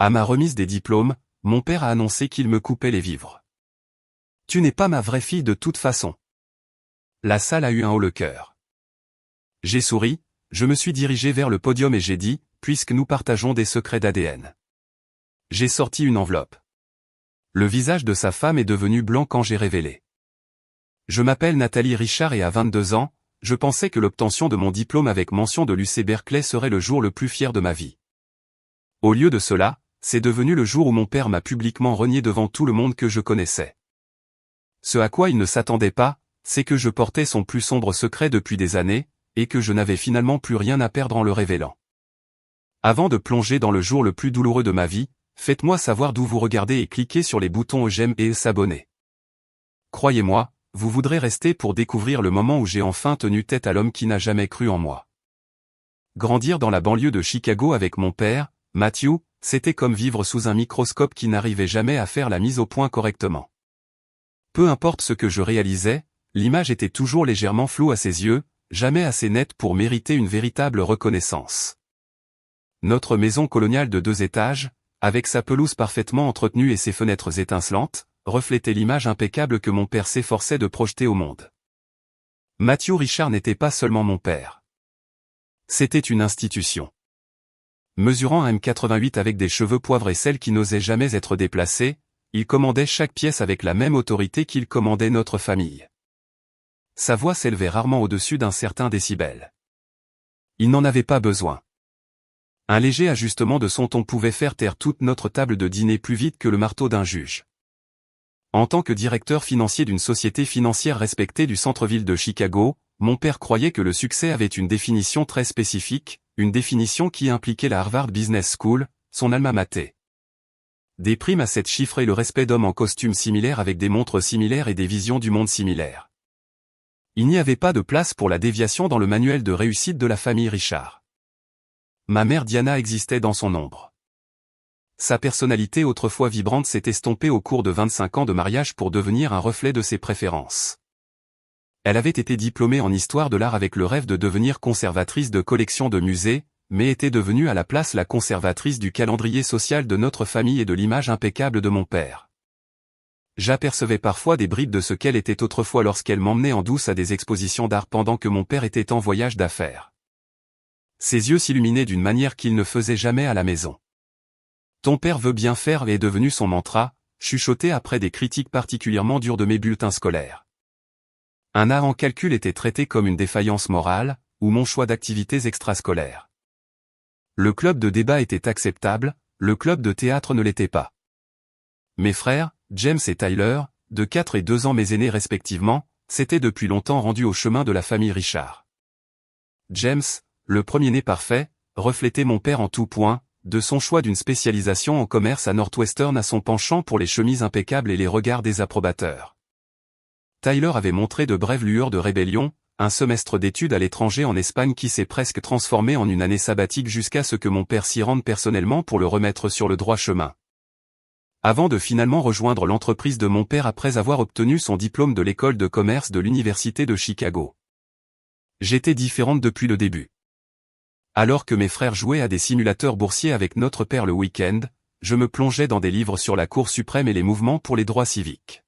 À ma remise des diplômes, mon père a annoncé qu'il me coupait les vivres. « Tu n'es pas ma vraie fille de toute façon. » La salle a eu un haut le cœur. J'ai souri, je me suis dirigé vers le podium et j'ai dit, puisque nous partageons des secrets d'ADN. J'ai sorti une enveloppe. Le visage de sa femme est devenu blanc quand j'ai révélé. Je m'appelle Nathalie Richard et à 22 ans, je pensais que l'obtention de mon diplôme avec mention de l'UC Berkeley serait le jour le plus fier de ma vie. Au lieu de cela, c'est devenu le jour où mon père m'a publiquement renié devant tout le monde que je connaissais. Ce à quoi il ne s'attendait pas, c'est que je portais son plus sombre secret depuis des années, et que je n'avais finalement plus rien à perdre en le révélant. Avant de plonger dans le jour le plus douloureux de ma vie, faites-moi savoir d'où vous regardez et cliquez sur les boutons j'aime et s'abonner. Croyez-moi, vous voudrez rester pour découvrir le moment où j'ai enfin tenu tête à l'homme qui n'a jamais cru en moi. Grandir dans la banlieue de Chicago avec mon père, Matthew, c'était comme vivre sous un microscope qui n'arrivait jamais à faire la mise au point correctement. Peu importe ce que je réalisais, l'image était toujours légèrement floue à ses yeux, jamais assez nette pour mériter une véritable reconnaissance. Notre maison coloniale de 2 étages, avec sa pelouse parfaitement entretenue et ses fenêtres étincelantes, reflétait l'image impeccable que mon père s'efforçait de projeter au monde. Matthew Richard n'était pas seulement mon père. C'était une institution. Mesurant 1m88 avec des cheveux poivre et sel qui n'osaient jamais être déplacés, il commandait chaque pièce avec la même autorité qu'il commandait notre famille. Sa voix s'élevait rarement au-dessus d'un certain décibel. Il n'en avait pas besoin. Un léger ajustement de son ton pouvait faire taire toute notre table de dîner plus vite que le marteau d'un juge. En tant que directeur financier d'une société financière respectée du centre-ville de Chicago, mon père croyait que le succès avait une définition très spécifique, une définition qui impliquait la Harvard Business School, son alma mater. Des primes à 7 chiffres et le respect d'hommes en costumes similaires avec des montres similaires et des visions du monde similaires. Il n'y avait pas de place pour la déviation dans le manuel de réussite de la famille Richard. Ma mère Diana existait dans son ombre. Sa personnalité autrefois vibrante s'est estompée au cours de 25 ans de mariage pour devenir un reflet de ses préférences. Elle avait été diplômée en histoire de l'art avec le rêve de devenir conservatrice de collections de musées, mais était devenue à la place la conservatrice du calendrier social de notre famille et de l'image impeccable de mon père. J'apercevais parfois des bribes de ce qu'elle était autrefois lorsqu'elle m'emmenait en douce à des expositions d'art pendant que mon père était en voyage d'affaires. Ses yeux s'illuminaient d'une manière qu'il ne faisait jamais à la maison. « Ton père veut bien faire » est devenu son mantra, chuchoté après des critiques particulièrement dures de mes bulletins scolaires. Un A en calcul était traité comme une défaillance morale, ou mon choix d'activités extrascolaires. Le club de débat était acceptable, le club de théâtre ne l'était pas. Mes frères, James et Tyler, de 4 et 2 ans mes aînés respectivement, s'étaient depuis longtemps rendus au chemin de la famille Richard. James, le premier-né parfait, reflétait mon père en tout point, de son choix d'une spécialisation en commerce à Northwestern à son penchant pour les chemises impeccables et les regards des approbateurs. Tyler avait montré de brèves lueurs de rébellion, un semestre d'études à l'étranger en Espagne qui s'est presque transformé en une année sabbatique jusqu'à ce que mon père s'y rende personnellement pour le remettre sur le droit chemin. Avant de finalement rejoindre l'entreprise de mon père après avoir obtenu son diplôme de l'école de commerce de l'université de Chicago. J'étais différente depuis le début. Alors que mes frères jouaient à des simulateurs boursiers avec notre père le week-end, je me plongeais dans des livres sur la Cour suprême et les mouvements pour les droits civiques.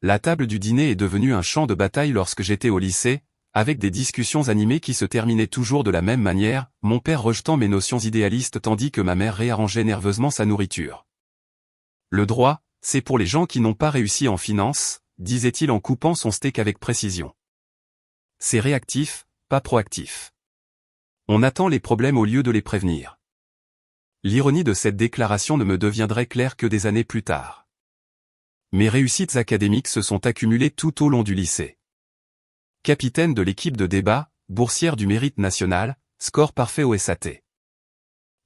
La table du dîner est devenue un champ de bataille lorsque j'étais au lycée, avec des discussions animées qui se terminaient toujours de la même manière, mon père rejetant mes notions idéalistes tandis que ma mère réarrangeait nerveusement sa nourriture. Le droit, c'est pour les gens qui n'ont pas réussi en finance, disait-il en coupant son steak avec précision. C'est réactif, pas proactif. On attend les problèmes au lieu de les prévenir. L'ironie de cette déclaration ne me deviendrait claire que des années plus tard. Mes réussites académiques se sont accumulées tout au long du lycée. Capitaine de l'équipe de débat, boursière du mérite national, score parfait au SAT.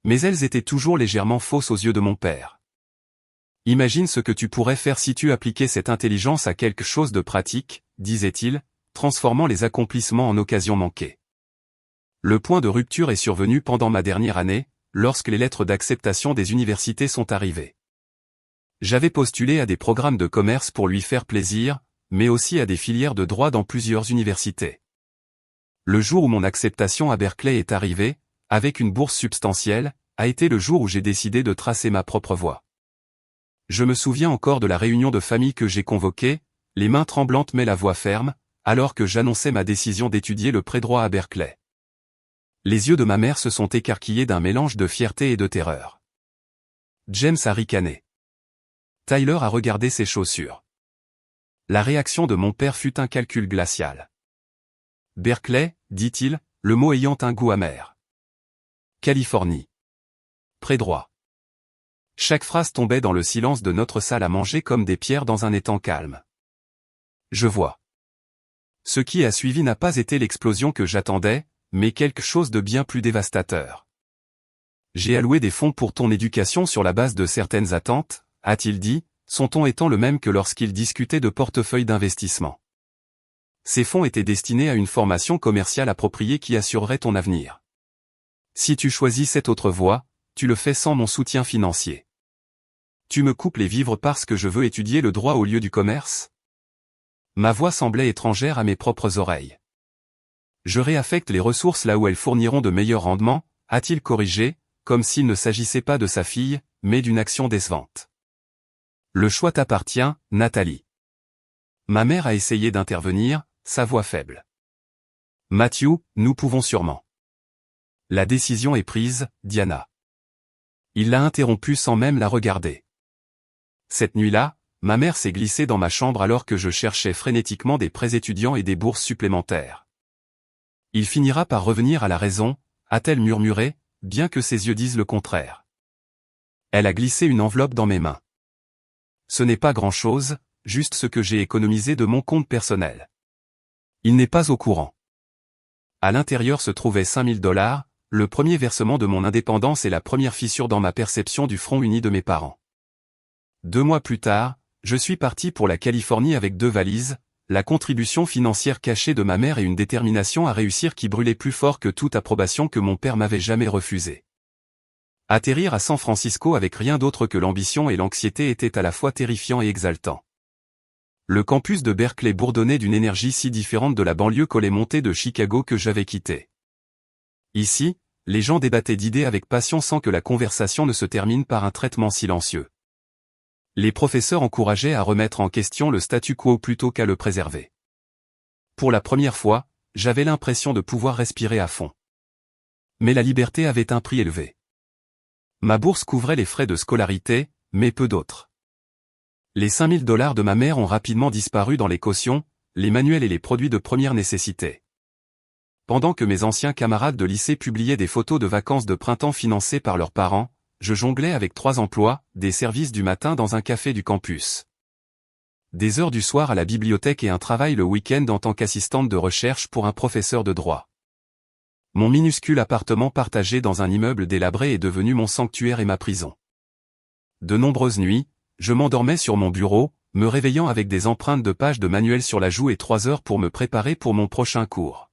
Mais elles étaient toujours légèrement fausses aux yeux de mon père. Imagine ce que tu pourrais faire si tu appliquais cette intelligence à quelque chose de pratique, disait-il, transformant les accomplissements en occasions manquées. Le point de rupture est survenu pendant ma dernière année, lorsque les lettres d'acceptation des universités sont arrivées. J'avais postulé à des programmes de commerce pour lui faire plaisir, mais aussi à des filières de droit dans plusieurs universités. Le jour où mon acceptation à Berkeley est arrivée, avec une bourse substantielle, a été le jour où j'ai décidé de tracer ma propre voie. Je me souviens encore de la réunion de famille que j'ai convoquée, les mains tremblantes mais la voix ferme, alors que j'annonçais ma décision d'étudier le pré-droit à Berkeley. Les yeux de ma mère se sont écarquillés d'un mélange de fierté et de terreur. James a ricané. Tyler a regardé ses chaussures. La réaction de mon père fut un calcul glacial. Berkeley, dit-il, le mot ayant un goût amer. Californie. Pré-droit. Chaque phrase tombait dans le silence de notre salle à manger comme des pierres dans un étang calme. Je vois. Ce qui a suivi n'a pas été l'explosion que j'attendais, mais quelque chose de bien plus dévastateur. J'ai alloué des fonds pour ton éducation sur la base de certaines attentes, a-t-il dit, son ton étant le même que lorsqu'il discutait de portefeuille d'investissement. Ces fonds étaient destinés à une formation commerciale appropriée qui assurerait ton avenir. Si tu choisis cette autre voie, tu le fais sans mon soutien financier. Tu me coupes les vivres parce que je veux étudier le droit au lieu du commerce? Ma voix semblait étrangère à mes propres oreilles. Je réaffecte les ressources là où elles fourniront de meilleurs rendements, a-t-il corrigé, comme s'il ne s'agissait pas de sa fille, mais d'une action décevante. Le choix t'appartient, Nathalie. Ma mère a essayé d'intervenir, sa voix faible. Matthew, nous pouvons sûrement. La décision est prise, Diana. Il l'a interrompue sans même la regarder. Cette nuit-là, ma mère s'est glissée dans ma chambre alors que je cherchais frénétiquement des prêts étudiants et des bourses supplémentaires. Il finira par revenir à la raison, a-t-elle murmuré, bien que ses yeux disent le contraire. Elle a glissé une enveloppe dans mes mains. Ce n'est pas grand-chose, juste ce que j'ai économisé de mon compte personnel. Il n'est pas au courant. À l'intérieur se trouvaient $5000, le premier versement de mon indépendance et la première fissure dans ma perception du front uni de mes parents. 2 mois plus tard, je suis parti pour la Californie avec 2 valises, la contribution financière cachée de ma mère et une détermination à réussir qui brûlait plus fort que toute approbation que mon père m'avait jamais refusée. Atterrir à San Francisco avec rien d'autre que l'ambition et l'anxiété était à la fois terrifiant et exaltant. Le campus de Berkeley bourdonnait d'une énergie si différente de la banlieue collée montée de Chicago que j'avais quittée. Ici, les gens débattaient d'idées avec passion sans que la conversation ne se termine par un traitement silencieux. Les professeurs encourageaient à remettre en question le statu quo plutôt qu'à le préserver. Pour la première fois, j'avais l'impression de pouvoir respirer à fond. Mais la liberté avait un prix élevé. Ma bourse couvrait les frais de scolarité, mais peu d'autres. Les $5000 de ma mère ont rapidement disparu dans les cautions, les manuels et les produits de première nécessité. Pendant que mes anciens camarades de lycée publiaient des photos de vacances de printemps financées par leurs parents, je jonglais avec 3 emplois, des services du matin dans un café du campus. Des heures du soir à la bibliothèque et un travail le week-end en tant qu'assistante de recherche pour un professeur de droit. Mon minuscule appartement partagé dans un immeuble délabré est devenu mon sanctuaire et ma prison. De nombreuses nuits, je m'endormais sur mon bureau, me réveillant avec des empreintes de pages de manuels sur la joue et 3 heures pour me préparer pour mon prochain cours.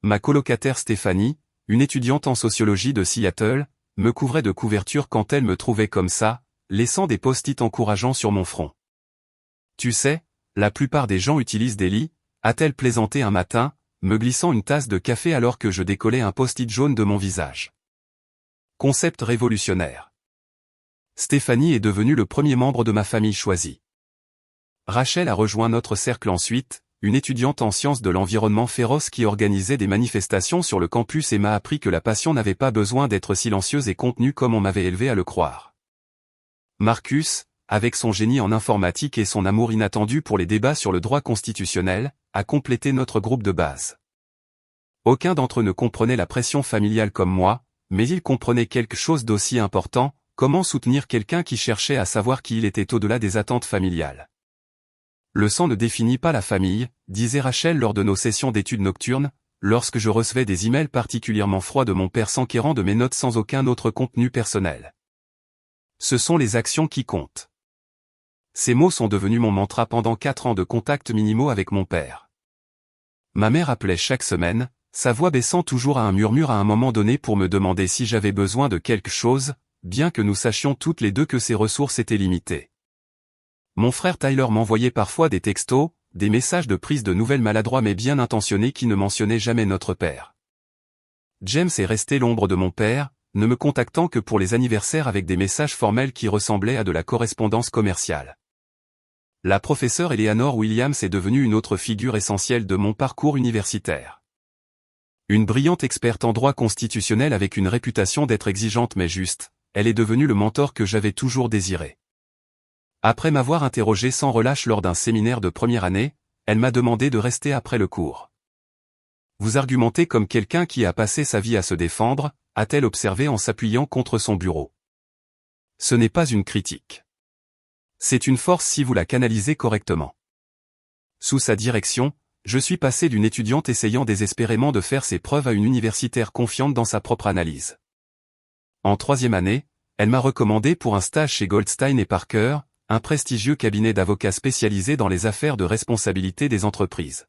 Ma colocataire Stéphanie, une étudiante en sociologie de Seattle, me couvrait de couvertures quand elle me trouvait comme ça, laissant des post-it encourageants sur mon front. Tu sais, la plupart des gens utilisent des lits, a-t-elle plaisanté un matin, me glissant une tasse de café alors que je décollais un post-it jaune de mon visage. Concept révolutionnaire. Stéphanie est devenue le premier membre de ma famille choisie. Rachel a rejoint notre cercle ensuite, une étudiante en sciences de l'environnement féroce qui organisait des manifestations sur le campus et m'a appris que la passion n'avait pas besoin d'être silencieuse et contenue comme on m'avait élevé à le croire. Marcus, avec son génie en informatique et son amour inattendu pour les débats sur le droit constitutionnel, a complété notre groupe de base. Aucun d'entre eux ne comprenait la pression familiale comme moi, mais ils comprenaient quelque chose d'aussi important, comment soutenir quelqu'un qui cherchait à savoir qui il était au-delà des attentes familiales. Le sang ne définit pas la famille, disait Rachel lors de nos sessions d'études nocturnes, lorsque je recevais des emails particulièrement froids de mon père s'enquérant de mes notes sans aucun autre contenu personnel. Ce sont les actions qui comptent. Ces mots sont devenus mon mantra pendant 4 ans de contacts minimaux avec mon père. Ma mère appelait chaque semaine, sa voix baissant toujours à un murmure à un moment donné pour me demander si j'avais besoin de quelque chose, bien que nous sachions toutes les deux que ses ressources étaient limitées. Mon frère Tyler m'envoyait parfois des textos, des messages de prise de nouvelles maladroits mais bien intentionnés qui ne mentionnaient jamais notre père. James est resté l'ombre de mon père, ne me contactant que pour les anniversaires avec des messages formels qui ressemblaient à de la correspondance commerciale. La professeure Eleanor Williams est devenue une autre figure essentielle de mon parcours universitaire. Une brillante experte en droit constitutionnel avec une réputation d'être exigeante mais juste, elle est devenue le mentor que j'avais toujours désiré. Après m'avoir interrogé sans relâche lors d'un séminaire de première année, elle m'a demandé de rester après le cours. Vous argumentez comme quelqu'un qui a passé sa vie à se défendre, a-t-elle observé en s'appuyant contre son bureau. Ce n'est pas une critique. C'est une force si vous la canalisez correctement. Sous sa direction, je suis passé d'une étudiante essayant désespérément de faire ses preuves à une universitaire confiante dans sa propre analyse. En troisième année, elle m'a recommandé pour un stage chez Goldstein & Parker, un prestigieux cabinet d'avocats spécialisé dans les affaires de responsabilité des entreprises.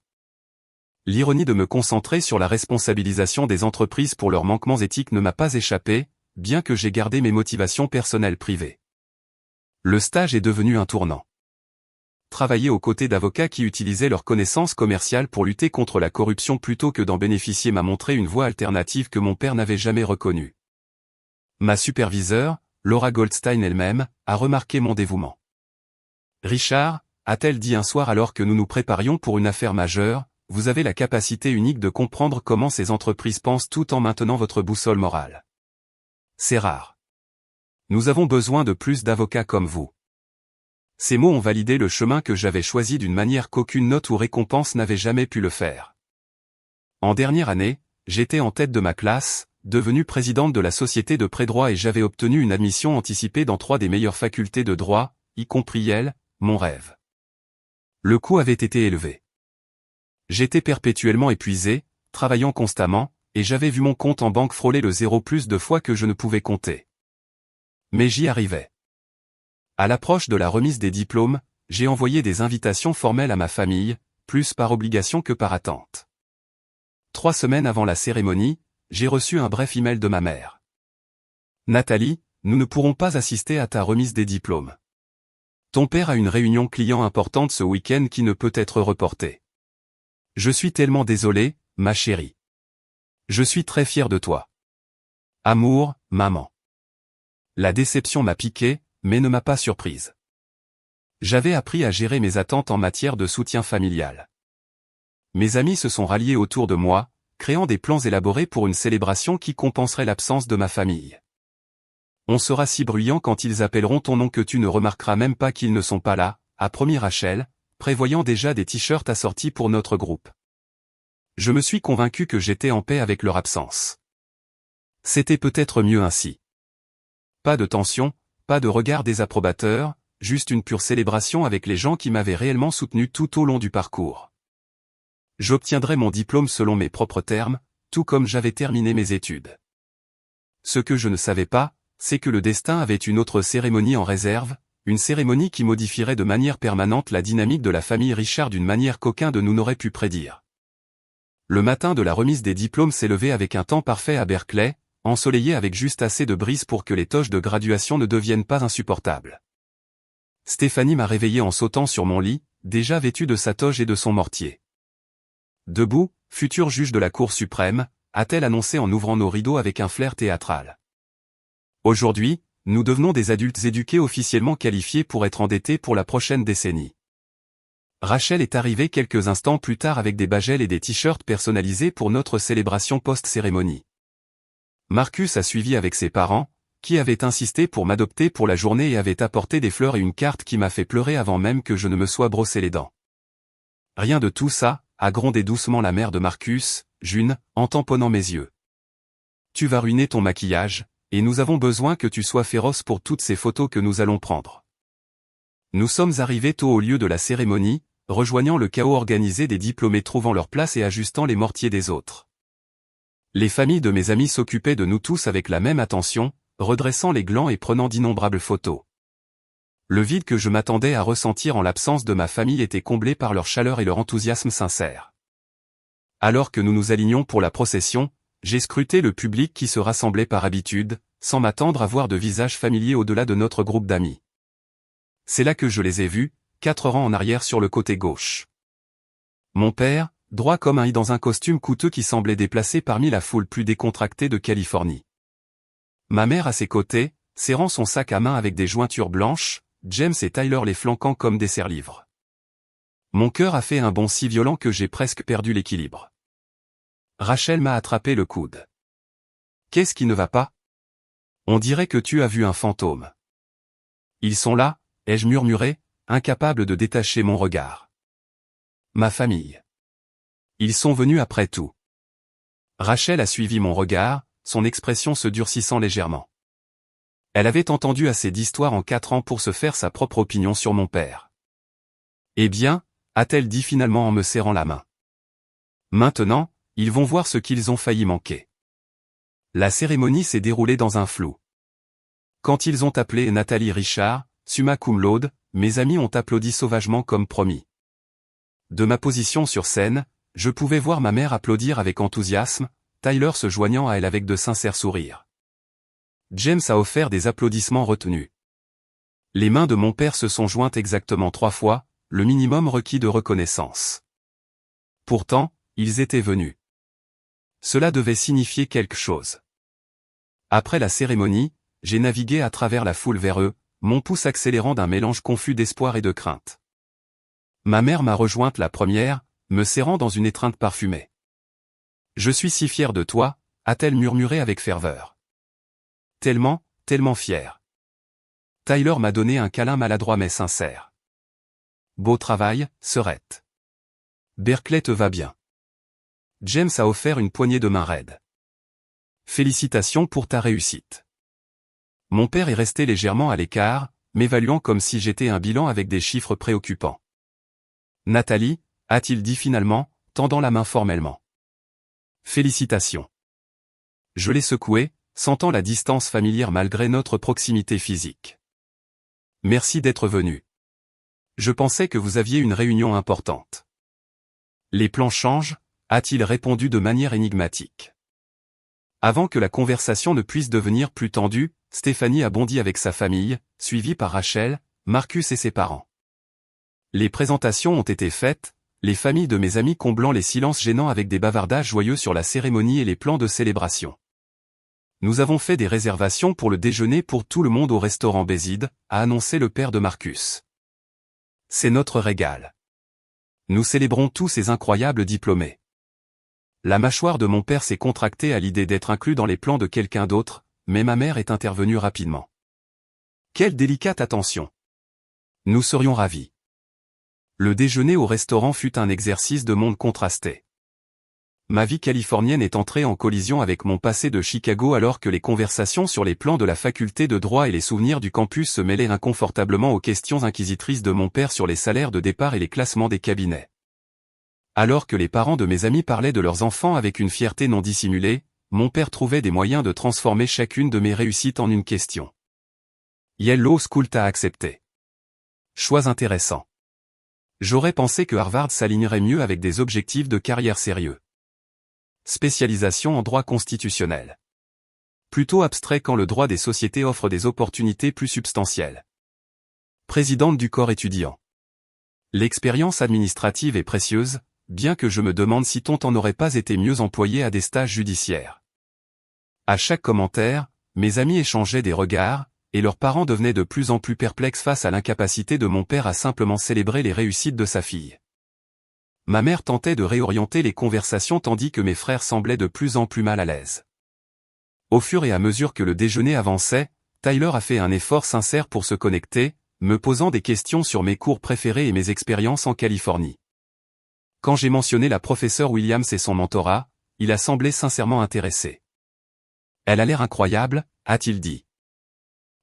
L'ironie de me concentrer sur la responsabilisation des entreprises pour leurs manquements éthiques ne m'a pas échappé, bien que j'ai gardé mes motivations personnelles privées. Le stage est devenu un tournant. Travailler aux côtés d'avocats qui utilisaient leurs connaissances commerciales pour lutter contre la corruption plutôt que d'en bénéficier m'a montré une voie alternative que mon père n'avait jamais reconnue. Ma superviseure, Laura Goldstein elle-même, a remarqué mon dévouement. Richard, a-t-elle dit un soir alors que nous nous préparions pour une affaire majeure, vous avez la capacité unique de comprendre comment ces entreprises pensent tout en maintenant votre boussole morale. C'est rare. Nous avons besoin de plus d'avocats comme vous. Ces mots ont validé le chemin que j'avais choisi d'une manière qu'aucune note ou récompense n'avait jamais pu le faire. En dernière année, j'étais en tête de ma classe, devenue présidente de la société de pré-droit et j'avais obtenu une admission anticipée dans 3 des meilleures facultés de droit, y compris Yale, mon rêve. Le coût avait été élevé. J'étais perpétuellement épuisé, travaillant constamment, et j'avais vu mon compte en banque frôler le zéro plus de fois que je ne pouvais compter. Mais j'y arrivais. À l'approche de la remise des diplômes, j'ai envoyé des invitations formelles à ma famille, plus par obligation que par attente. 3 semaines avant la cérémonie, j'ai reçu un bref email de ma mère. Nathalie, nous ne pourrons pas assister à ta remise des diplômes. Ton père a une réunion client importante ce week-end qui ne peut être reportée. Je suis tellement désolé, ma chérie. Je suis très fier de toi. Amour, maman. La déception m'a piqué, mais ne m'a pas surprise. J'avais appris à gérer mes attentes en matière de soutien familial. Mes amis se sont ralliés autour de moi, créant des plans élaborés pour une célébration qui compenserait l'absence de ma famille. On sera si bruyant quand ils appelleront ton nom que tu ne remarqueras même pas qu'ils ne sont pas là, a promis Rachel, prévoyant déjà des t-shirts assortis pour notre groupe. Je me suis convaincu que j'étais en paix avec leur absence. C'était peut-être mieux ainsi. Pas de tension, pas de regard désapprobateur, juste une pure célébration avec les gens qui m'avaient réellement soutenu tout au long du parcours. J'obtiendrai mon diplôme selon mes propres termes, tout comme j'avais terminé mes études. Ce que je ne savais pas, c'est que le destin avait une autre cérémonie en réserve, une cérémonie qui modifierait de manière permanente la dynamique de la famille Richard d'une manière qu'aucun de nous n'aurait pu prédire. Le matin de la remise des diplômes s'est levé avec un temps parfait à Berkeley, ensoleillé avec juste assez de brise pour que les toches de graduation ne deviennent pas insupportables. Stéphanie m'a réveillé en sautant sur mon lit, déjà vêtu de sa toge et de son mortier. Debout, futur juge de la Cour suprême, a-t-elle annoncé en ouvrant nos rideaux avec un flair théâtral. Aujourd'hui, nous devenons des adultes éduqués officiellement qualifiés pour être endettés pour la prochaine décennie. Rachel est arrivée quelques instants plus tard avec des bagels et des t-shirts personnalisés pour notre célébration post-cérémonie. Marcus a suivi avec ses parents, qui avaient insisté pour m'adopter pour la journée et avaient apporté des fleurs et une carte qui m'a fait pleurer avant même que je ne me sois brossé les dents. Rien de tout ça, a grondé doucement la mère de Marcus, June, en tamponnant mes yeux. Tu vas ruiner ton maquillage, et nous avons besoin que tu sois féroce pour toutes ces photos que nous allons prendre. Nous sommes arrivés tôt au lieu de la cérémonie, rejoignant le chaos organisé des diplômés trouvant leur place et ajustant les mortiers des autres. Les familles de mes amis s'occupaient de nous tous avec la même attention, redressant les glands et prenant d'innombrables photos. Le vide que je m'attendais à ressentir en l'absence de ma famille était comblé par leur chaleur et leur enthousiasme sincère. Alors que nous nous alignions pour la procession, j'ai scruté le public qui se rassemblait par habitude, sans m'attendre à voir de visages familiers au-delà de notre groupe d'amis. C'est là que je les ai vus, 4 rangs en arrière sur le côté gauche. Mon père, droit comme un i dans un costume coûteux qui semblait déplacé parmi la foule plus décontractée de Californie. Ma mère à ses côtés, serrant son sac à main avec des jointures blanches, James et Tyler les flanquant comme des serre-livres. Mon cœur a fait un bond si violent que j'ai presque perdu l'équilibre. Rachel m'a attrapé le coude. Qu'est-ce qui ne va pas? On dirait que tu as vu un fantôme. Ils sont là, ai-je murmuré, incapable de détacher mon regard. Ma famille. Ils sont venus après tout. Rachel a suivi mon regard, son expression se durcissant légèrement. Elle avait entendu assez d'histoires en 4 ans pour se faire sa propre opinion sur mon père. Eh bien, a-t-elle dit finalement en me serrant la main. Maintenant, ils vont voir ce qu'ils ont failli manquer. La cérémonie s'est déroulée dans un flou. Quand ils ont appelé Nathalie Richard, summa cum laude, mes amis ont applaudi sauvagement comme promis. De ma position sur scène, je pouvais voir ma mère applaudir avec enthousiasme, Tyler se joignant à elle avec de sincères sourires. James a offert des applaudissements retenus. Les mains de mon père se sont jointes exactement 3 fois, le minimum requis de reconnaissance. Pourtant, ils étaient venus. Cela devait signifier quelque chose. Après la cérémonie, j'ai navigué à travers la foule vers eux, mon pouce accélérant d'un mélange confus d'espoir et de crainte. Ma mère m'a rejointe la première, me serrant dans une étreinte parfumée. « Je suis si fière de toi », a-t-elle murmuré avec ferveur. Tellement, tellement fière. Tyler m'a donné un câlin maladroit mais sincère. Beau travail, sœurette. Berkeley te va bien. James a offert une poignée de main raide. Félicitations pour ta réussite. Mon père est resté légèrement à l'écart, m'évaluant comme si j'étais un bilan avec des chiffres préoccupants. Nathalie, a-t-il dit finalement, tendant la main formellement. Félicitations. Je l'ai secoué, sentant la distance familière malgré notre proximité physique. Merci d'être venu. Je pensais que vous aviez une réunion importante. Les plans changent, a-t-il répondu de manière énigmatique. Avant que la conversation ne puisse devenir plus tendue, Stéphanie a bondi avec sa famille, suivie par Rachel, Marcus et ses parents. Les présentations ont été faites, les familles de mes amis comblant les silences gênants avec des bavardages joyeux sur la cérémonie et les plans de célébration. Nous avons fait des réservations pour le déjeuner pour tout le monde au restaurant Bézide, a annoncé le père de Marcus. C'est notre régal. Nous célébrons tous ces incroyables diplômés. La mâchoire de mon père s'est contractée à l'idée d'être inclus dans les plans de quelqu'un d'autre, mais ma mère est intervenue rapidement. Quelle délicate attention. Nous serions ravis. Le déjeuner au restaurant fut un exercice de monde contrasté. Ma vie californienne est entrée en collision avec mon passé de Chicago alors que les conversations sur les plans de la faculté de droit et les souvenirs du campus se mêlaient inconfortablement aux questions inquisitrices de mon père sur les salaires de départ et les classements des cabinets. Alors que les parents de mes amis parlaient de leurs enfants avec une fierté non dissimulée, mon père trouvait des moyens de transformer chacune de mes réussites en une question. Yellow School t'a accepté. Choix intéressant. J'aurais pensé que Harvard s'alignerait mieux avec des objectifs de carrière sérieux. Spécialisation en droit constitutionnel. Plutôt abstrait quand le droit des sociétés offre des opportunités plus substantielles. Présidente du corps étudiant. L'expérience administrative est précieuse, bien que je me demande si ton temps n'aurait pas été mieux employé à des stages judiciaires. À chaque commentaire, mes amis échangeaient des regards, et leurs parents devenaient de plus en plus perplexes face à l'incapacité de mon père à simplement célébrer les réussites de sa fille. Ma mère tentait de réorienter les conversations tandis que mes frères semblaient de plus en plus mal à l'aise. Au fur et à mesure que le déjeuner avançait, Tyler a fait un effort sincère pour se connecter, me posant des questions sur mes cours préférés et mes expériences en Californie. Quand j'ai mentionné la professeure Williams et son mentorat, il a semblé sincèrement intéressé. Elle a l'air incroyable, a-t-il dit.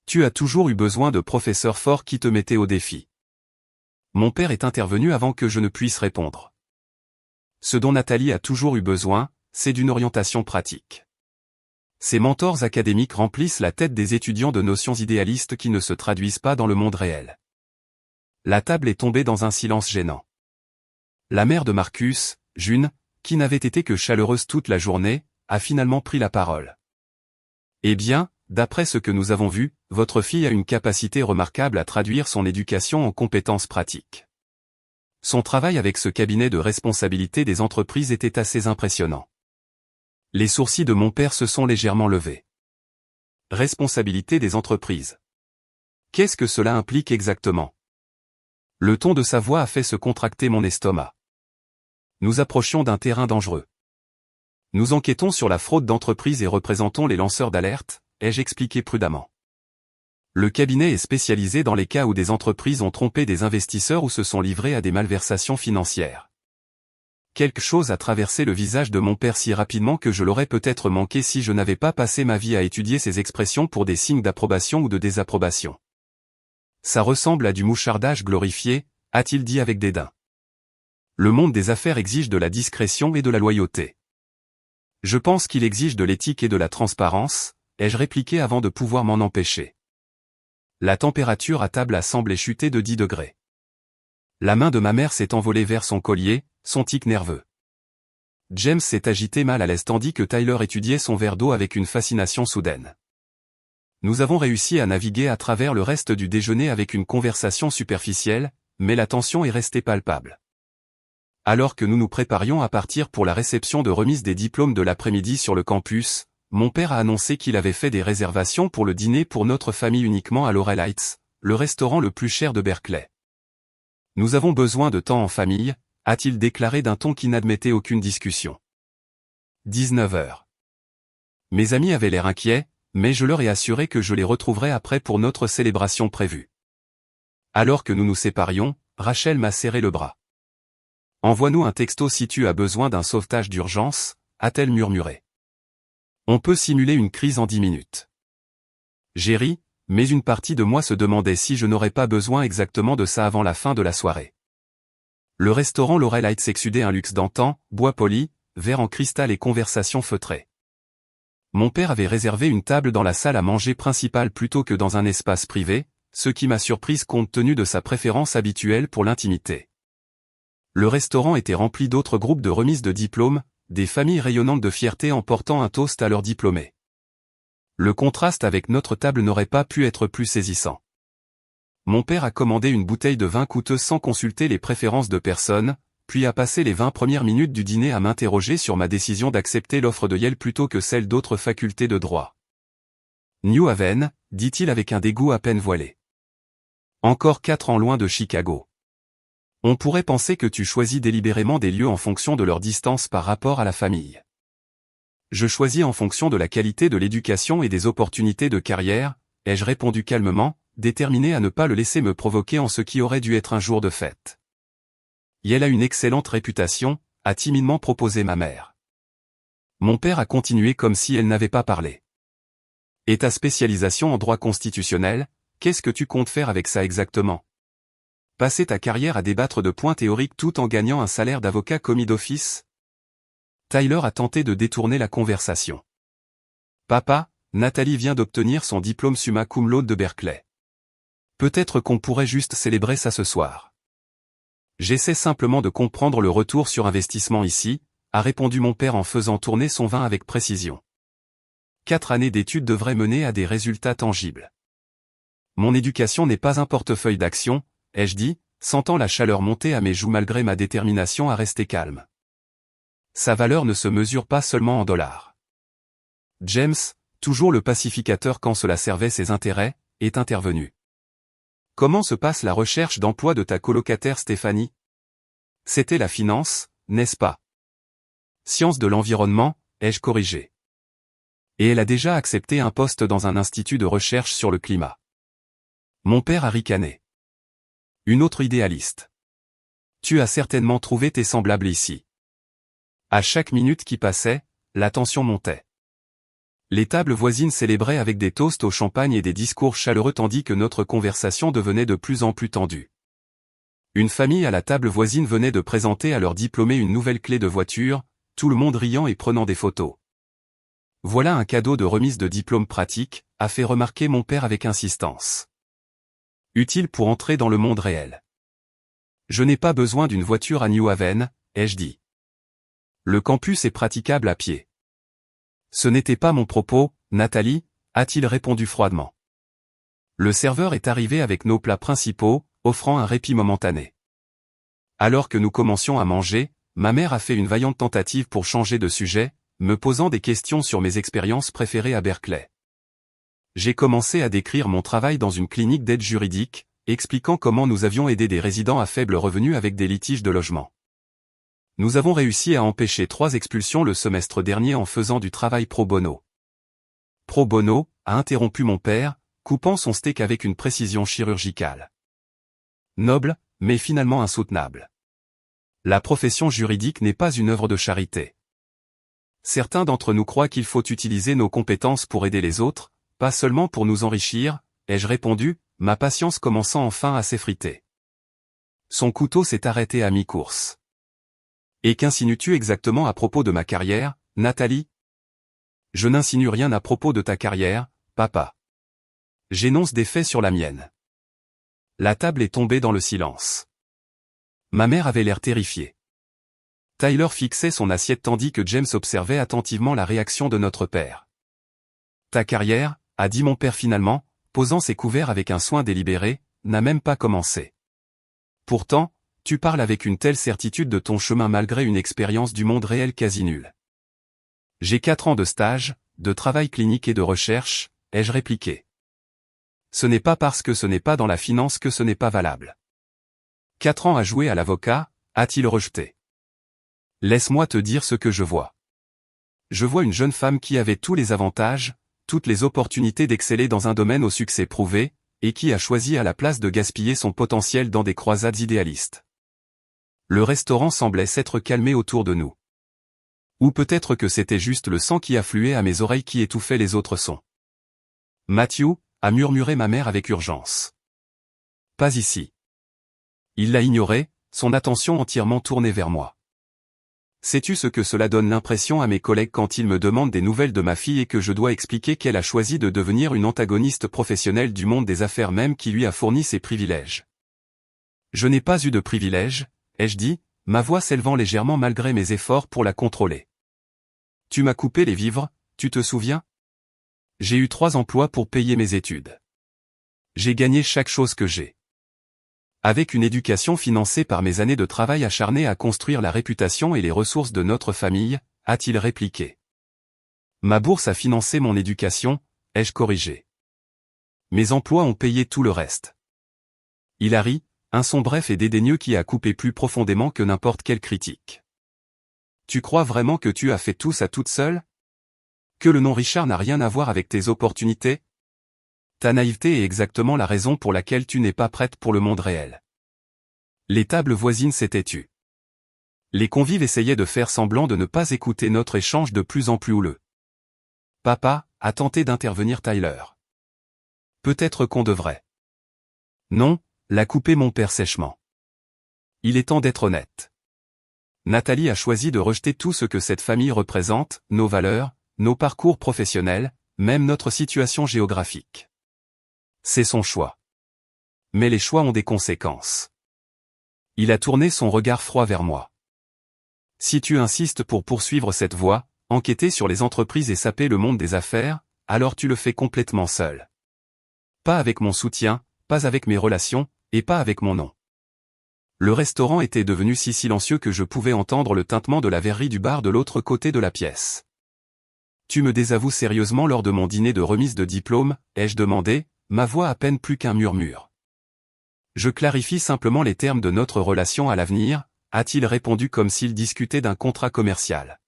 Tu as toujours eu besoin de professeurs forts qui te mettaient au défi. Mon père est intervenu avant que je ne puisse répondre. Ce dont Nathalie a toujours eu besoin, c'est d'une orientation pratique. Ces mentors académiques remplissent la tête des étudiants de notions idéalistes qui ne se traduisent pas dans le monde réel. La table est tombée dans un silence gênant. La mère de Marcus, June, qui n'avait été que chaleureuse toute la journée, a finalement pris la parole. Eh bien, d'après ce que nous avons vu, votre fille a une capacité remarquable à traduire son éducation en compétences pratiques. Son travail avec ce cabinet de responsabilité des entreprises était assez impressionnant. Les sourcils de mon père se sont légèrement levés. Responsabilité des entreprises. Qu'est-ce que cela implique exactement? Le ton de sa voix a fait se contracter mon estomac. Nous approchions d'un terrain dangereux. Nous enquêtons sur la fraude d'entreprise et représentons les lanceurs d'alerte, ai-je expliqué prudemment. Le cabinet est spécialisé dans les cas où des entreprises ont trompé des investisseurs ou se sont livrés à des malversations financières. Quelque chose a traversé le visage de mon père si rapidement que je l'aurais peut-être manqué si je n'avais pas passé ma vie à étudier ces expressions pour des signes d'approbation ou de désapprobation. Ça ressemble à du mouchardage glorifié, a-t-il dit avec dédain. Le monde des affaires exige de la discrétion et de la loyauté. Je pense qu'il exige de l'éthique et de la transparence, ai-je répliqué avant de pouvoir m'en empêcher. La température à table a semblé chuter de 10 degrés. La main de ma mère s'est envolée vers son collier, son tic nerveux. James s'est agité mal à l'aise tandis que Tyler étudiait son verre d'eau avec une fascination soudaine. Nous avons réussi à naviguer à travers le reste du déjeuner avec une conversation superficielle, mais la tension est restée palpable. Alors que nous nous préparions à partir pour la réception de remise des diplômes de l'après-midi sur le campus, mon père a annoncé qu'il avait fait des réservations pour le dîner pour notre famille uniquement à Laurel Heights, le restaurant le plus cher de Berkeley. Nous avons besoin de temps en famille, a-t-il déclaré d'un ton qui n'admettait aucune discussion. 19 heures. Mes amis avaient l'air inquiets, mais je leur ai assuré que je les retrouverais après pour notre célébration prévue. Alors que nous nous séparions, Rachel m'a serré le bras. « Envoie-nous un texto si tu as besoin d'un sauvetage d'urgence », a-t-elle murmuré. « On peut simuler une crise en 10 minutes. » J'ai ri, mais une partie de moi se demandait si je n'aurais pas besoin exactement de ça avant la fin de la soirée. Le restaurant Laurel Heights exsudait un luxe d'antan, bois poli, verre en cristal et conversation feutrée. Mon père avait réservé une table dans la salle à manger principale plutôt que dans un espace privé, ce qui m'a surprise compte tenu de sa préférence habituelle pour l'intimité. Le restaurant était rempli d'autres groupes de remises de diplômes, des familles rayonnantes de fierté en portant un toast à leurs diplômés. Le contraste avec notre table n'aurait pas pu être plus saisissant. Mon père a commandé une bouteille de vin coûteuse sans consulter les préférences de personne, puis a passé les 20 premières minutes du dîner à m'interroger sur ma décision d'accepter l'offre de Yale plutôt que celle d'autres facultés de droit. New Haven, dit-il avec un dégoût à peine voilé. Encore 4 ans loin de Chicago. On pourrait penser que tu choisis délibérément des lieux en fonction de leur distance par rapport à la famille. Je choisis en fonction de la qualité de l'éducation et des opportunités de carrière, ai-je répondu calmement, déterminé à ne pas le laisser me provoquer en ce qui aurait dû être un jour de fête. Yale a une excellente réputation, a timidement proposé ma mère. Mon père a continué comme si elle n'avait pas parlé. Et ta spécialisation en droit constitutionnel, qu'est-ce que tu comptes faire avec ça exactement? Passer ta carrière à débattre de points théoriques tout en gagnant un salaire d'avocat commis d'office? Tyler a tenté de détourner la conversation. Papa, Nathalie vient d'obtenir son diplôme summa cum laude de Berkeley. Peut-être qu'on pourrait juste célébrer ça ce soir. J'essaie simplement de comprendre le retour sur investissement ici, a répondu mon père en faisant tourner son vin avec précision. 4 années d'études devraient mener à des résultats tangibles. Mon éducation n'est pas un portefeuille d'actions, ai-je dit, sentant la chaleur monter à mes joues malgré ma détermination à rester calme. Sa valeur ne se mesure pas seulement en dollars. James, toujours le pacificateur quand cela servait ses intérêts, est intervenu. Comment se passe la recherche d'emploi de ta colocataire Stéphanie? C'était la finance, n'est-ce pas? Sciences de l'environnement, ai-je corrigé. Et elle a déjà accepté un poste dans un institut de recherche sur le climat. Mon père a ricané. Une autre idéaliste. Tu as certainement trouvé tes semblables ici. À chaque minute qui passait, la tension montait. Les tables voisines célébraient avec des toasts au champagne et des discours chaleureux tandis que notre conversation devenait de plus en plus tendue. Une famille à la table voisine venait de présenter à leur diplômé une nouvelle clé de voiture, tout le monde riant et prenant des photos. Voilà un cadeau de remise de diplôme pratique, a fait remarquer mon père avec insistance. Utile pour entrer dans le monde réel. Je n'ai pas besoin d'une voiture à New Haven, ai-je dit. Le campus est praticable à pied. Ce n'était pas mon propos, Nathalie, a-t-il répondu froidement. Le serveur est arrivé avec nos plats principaux, offrant un répit momentané. Alors que nous commencions à manger, ma mère a fait une vaillante tentative pour changer de sujet, me posant des questions sur mes expériences préférées à Berkeley. J'ai commencé à décrire mon travail dans une clinique d'aide juridique, expliquant comment nous avions aidé des résidents à faible revenu avec des litiges de logement. Nous avons réussi à empêcher 3 expulsions le semestre dernier en faisant du travail pro bono. Pro bono, a interrompu mon père, coupant son steak avec une précision chirurgicale. Noble, mais finalement insoutenable. La profession juridique n'est pas une œuvre de charité. Certains d'entre nous croient qu'il faut utiliser nos compétences pour aider les autres, pas seulement pour nous enrichir, ai-je répondu, ma patience commençant enfin à s'effriter. Son couteau s'est arrêté à mi-course. Et qu'insinues-tu exactement à propos de ma carrière, Nathalie? Je n'insinue rien à propos de ta carrière, papa. J'énonce des faits sur la mienne. La table est tombée dans le silence. Ma mère avait l'air terrifiée. Tyler fixait son assiette tandis que James observait attentivement la réaction de notre père. Ta carrière, a dit mon père finalement, posant ses couverts avec un soin délibéré, n'a même pas commencé. Pourtant, tu parles avec une telle certitude de ton chemin malgré une expérience du monde réel quasi nulle. J'ai 4 ans de stage, de travail clinique et de recherche, ai-je répliqué. Ce n'est pas parce que ce n'est pas dans la finance que ce n'est pas valable. 4 ans à jouer à l'avocat, a-t-il rejeté. Laisse-moi te dire ce que je vois. Je vois une jeune femme qui avait tous les avantages, toutes les opportunités d'exceller dans un domaine au succès prouvé, et qui a choisi à la place de gaspiller son potentiel dans des croisades idéalistes. Le restaurant semblait s'être calmé autour de nous. Ou peut-être que c'était juste le sang qui affluait à mes oreilles qui étouffait les autres sons. Matthew, a murmuré ma mère avec urgence. Pas ici. Il l'a ignoré, son attention entièrement tournée vers moi. Sais-tu ce que cela donne l'impression à mes collègues quand ils me demandent des nouvelles de ma fille et que je dois expliquer qu'elle a choisi de devenir une antagoniste professionnelle du monde des affaires même qui lui a fourni ses privilèges? Je n'ai pas eu de privilèges, ai-je dit, ma voix s'élevant légèrement malgré mes efforts pour la contrôler. Tu m'as coupé les vivres, tu te souviens? J'ai eu 3 emplois pour payer mes études. J'ai gagné chaque chose que j'ai. Avec une éducation financée par mes années de travail acharné à construire la réputation et les ressources de notre famille, a-t-il répliqué. Ma bourse a financé mon éducation, ai-je corrigé. Mes emplois ont payé tout le reste. Il a ri, un son bref et dédaigneux qui a coupé plus profondément que n'importe quelle critique. Tu crois vraiment que tu as fait tout ça toute seule? Que le nom Richard n'a rien à voir avec tes opportunités? Ta naïveté est exactement la raison pour laquelle tu n'es pas prête pour le monde réel. Les tables voisines s'étaient tues. Les convives essayaient de faire semblant de ne pas écouter notre échange de plus en plus houleux. Papa, a tenté d'intervenir Tyler. Peut-être qu'on devrait. Non, l'a coupé mon père sèchement. Il est temps d'être honnête. Nathalie a choisi de rejeter tout ce que cette famille représente, nos valeurs, nos parcours professionnels, même notre situation géographique. C'est son choix. Mais les choix ont des conséquences. Il a tourné son regard froid vers moi. Si tu insistes pour poursuivre cette voie, enquêter sur les entreprises et saper le monde des affaires, alors tu le fais complètement seul. Pas avec mon soutien, pas avec mes relations, et pas avec mon nom. Le restaurant était devenu si silencieux que je pouvais entendre le tintement de la verrerie du bar de l'autre côté de la pièce. Tu me désavoues sérieusement lors de mon dîner de remise de diplôme, ai-je demandé, ma voix à peine plus qu'un murmure. Je clarifie simplement les termes de notre relation à l'avenir, a-t-il répondu comme s'il discutait d'un contrat commercial.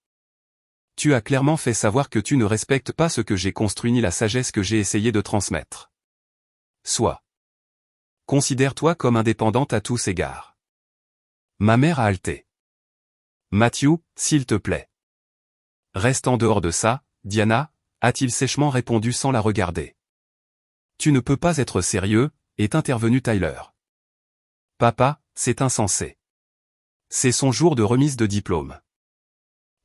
Tu as clairement fait savoir que tu ne respectes pas ce que j'ai construit ni la sagesse que j'ai essayé de transmettre. Sois. Considère-toi comme indépendante à tous égards. Ma mère a haleté. Matthew, s'il te plaît. Reste en dehors de ça, Diana, a-t-il sèchement répondu sans la regarder. Tu ne peux pas être sérieux, est intervenu Tyler. Papa, c'est insensé. C'est son jour de remise de diplôme.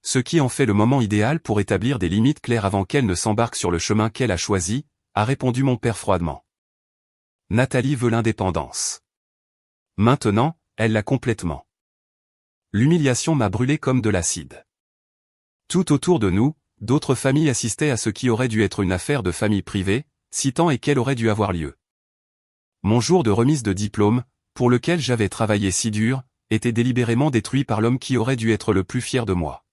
Ce qui en fait le moment idéal pour établir des limites claires avant qu'elle ne s'embarque sur le chemin qu'elle a choisi, a répondu mon père froidement. Nathalie veut l'indépendance. Maintenant, elle l'a complètement. L'humiliation m'a brûlé comme de l'acide. Tout autour de nous, d'autres familles assistaient à ce qui aurait dû être une affaire de famille privée, si tant est qu'elle aurait dû avoir lieu. Mon jour de remise de diplôme, pour lequel j'avais travaillé si dur, était délibérément détruit par l'homme qui aurait dû être le plus fier de moi.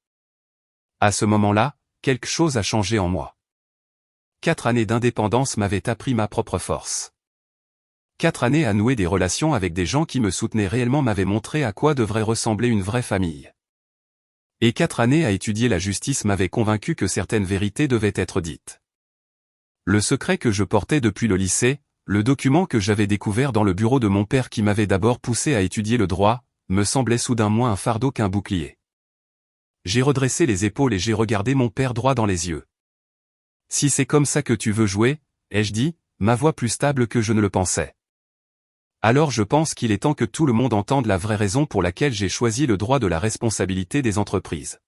À ce moment-là, quelque chose a changé en moi. 4 années d'indépendance m'avaient appris ma propre force. 4 années à nouer des relations avec des gens qui me soutenaient réellement m'avaient montré à quoi devrait ressembler une vraie famille. Et 4 années à étudier la justice m'avaient convaincu que certaines vérités devaient être dites. Le secret que je portais depuis le lycée, le document que j'avais découvert dans le bureau de mon père qui m'avait d'abord poussé à étudier le droit, me semblait soudain moins un fardeau qu'un bouclier. J'ai redressé les épaules et j'ai regardé mon père droit dans les yeux. « Si c'est comme ça que tu veux jouer, » ai-je dit, ma voix plus stable que je ne le pensais. Alors je pense qu'il est temps que tout le monde entende la vraie raison pour laquelle j'ai choisi le droit de la responsabilité des entreprises.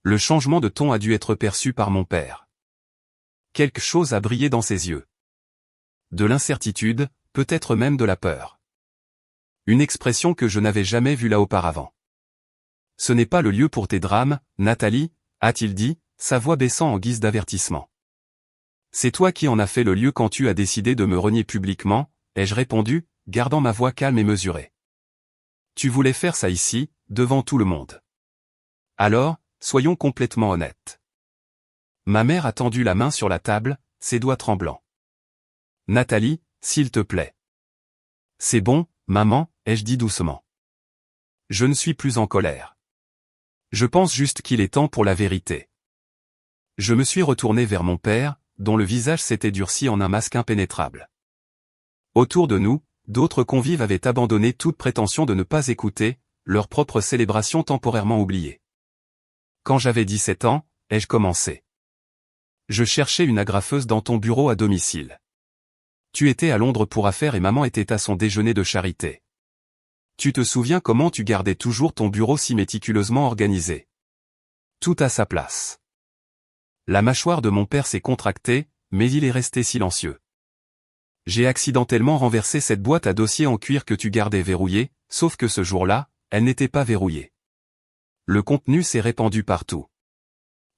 Le changement de ton a dû être perçu par mon père. Quelque chose a brillé dans ses yeux. De l'incertitude, peut-être même de la peur. Une expression que je n'avais jamais vue là auparavant. « Ce n'est pas le lieu pour tes drames, Nathalie, » a-t-il dit, sa voix baissant en guise d'avertissement. « C'est toi qui en as fait le lieu quand tu as décidé de me renier publiquement, » ai-je répondu, gardant ma voix calme et mesurée. Tu voulais faire ça ici, devant tout le monde. Alors, soyons complètement honnêtes. Ma mère a tendu la main sur la table, ses doigts tremblants. Nathalie, s'il te plaît. C'est bon, maman, ai-je dit doucement. Je ne suis plus en colère. Je pense juste qu'il est temps pour la vérité. Je me suis retourné vers mon père, dont le visage s'était durci en un masque impénétrable. Autour de nous, d'autres convives avaient abandonné toute prétention de ne pas écouter, leur propre célébration temporairement oubliée. Quand j'avais 17 ans, ai-je commencé. Je cherchais une agrafeuse dans ton bureau à domicile. Tu étais à Londres pour affaires et maman était à son déjeuner de charité. Tu te souviens comment tu gardais toujours ton bureau si méticuleusement organisé. Tout à sa place. La mâchoire de mon père s'est contractée, mais il est resté silencieux. J'ai accidentellement renversé cette boîte à dossiers en cuir que tu gardais verrouillée, sauf que ce jour-là, elle n'était pas verrouillée. Le contenu s'est répandu partout.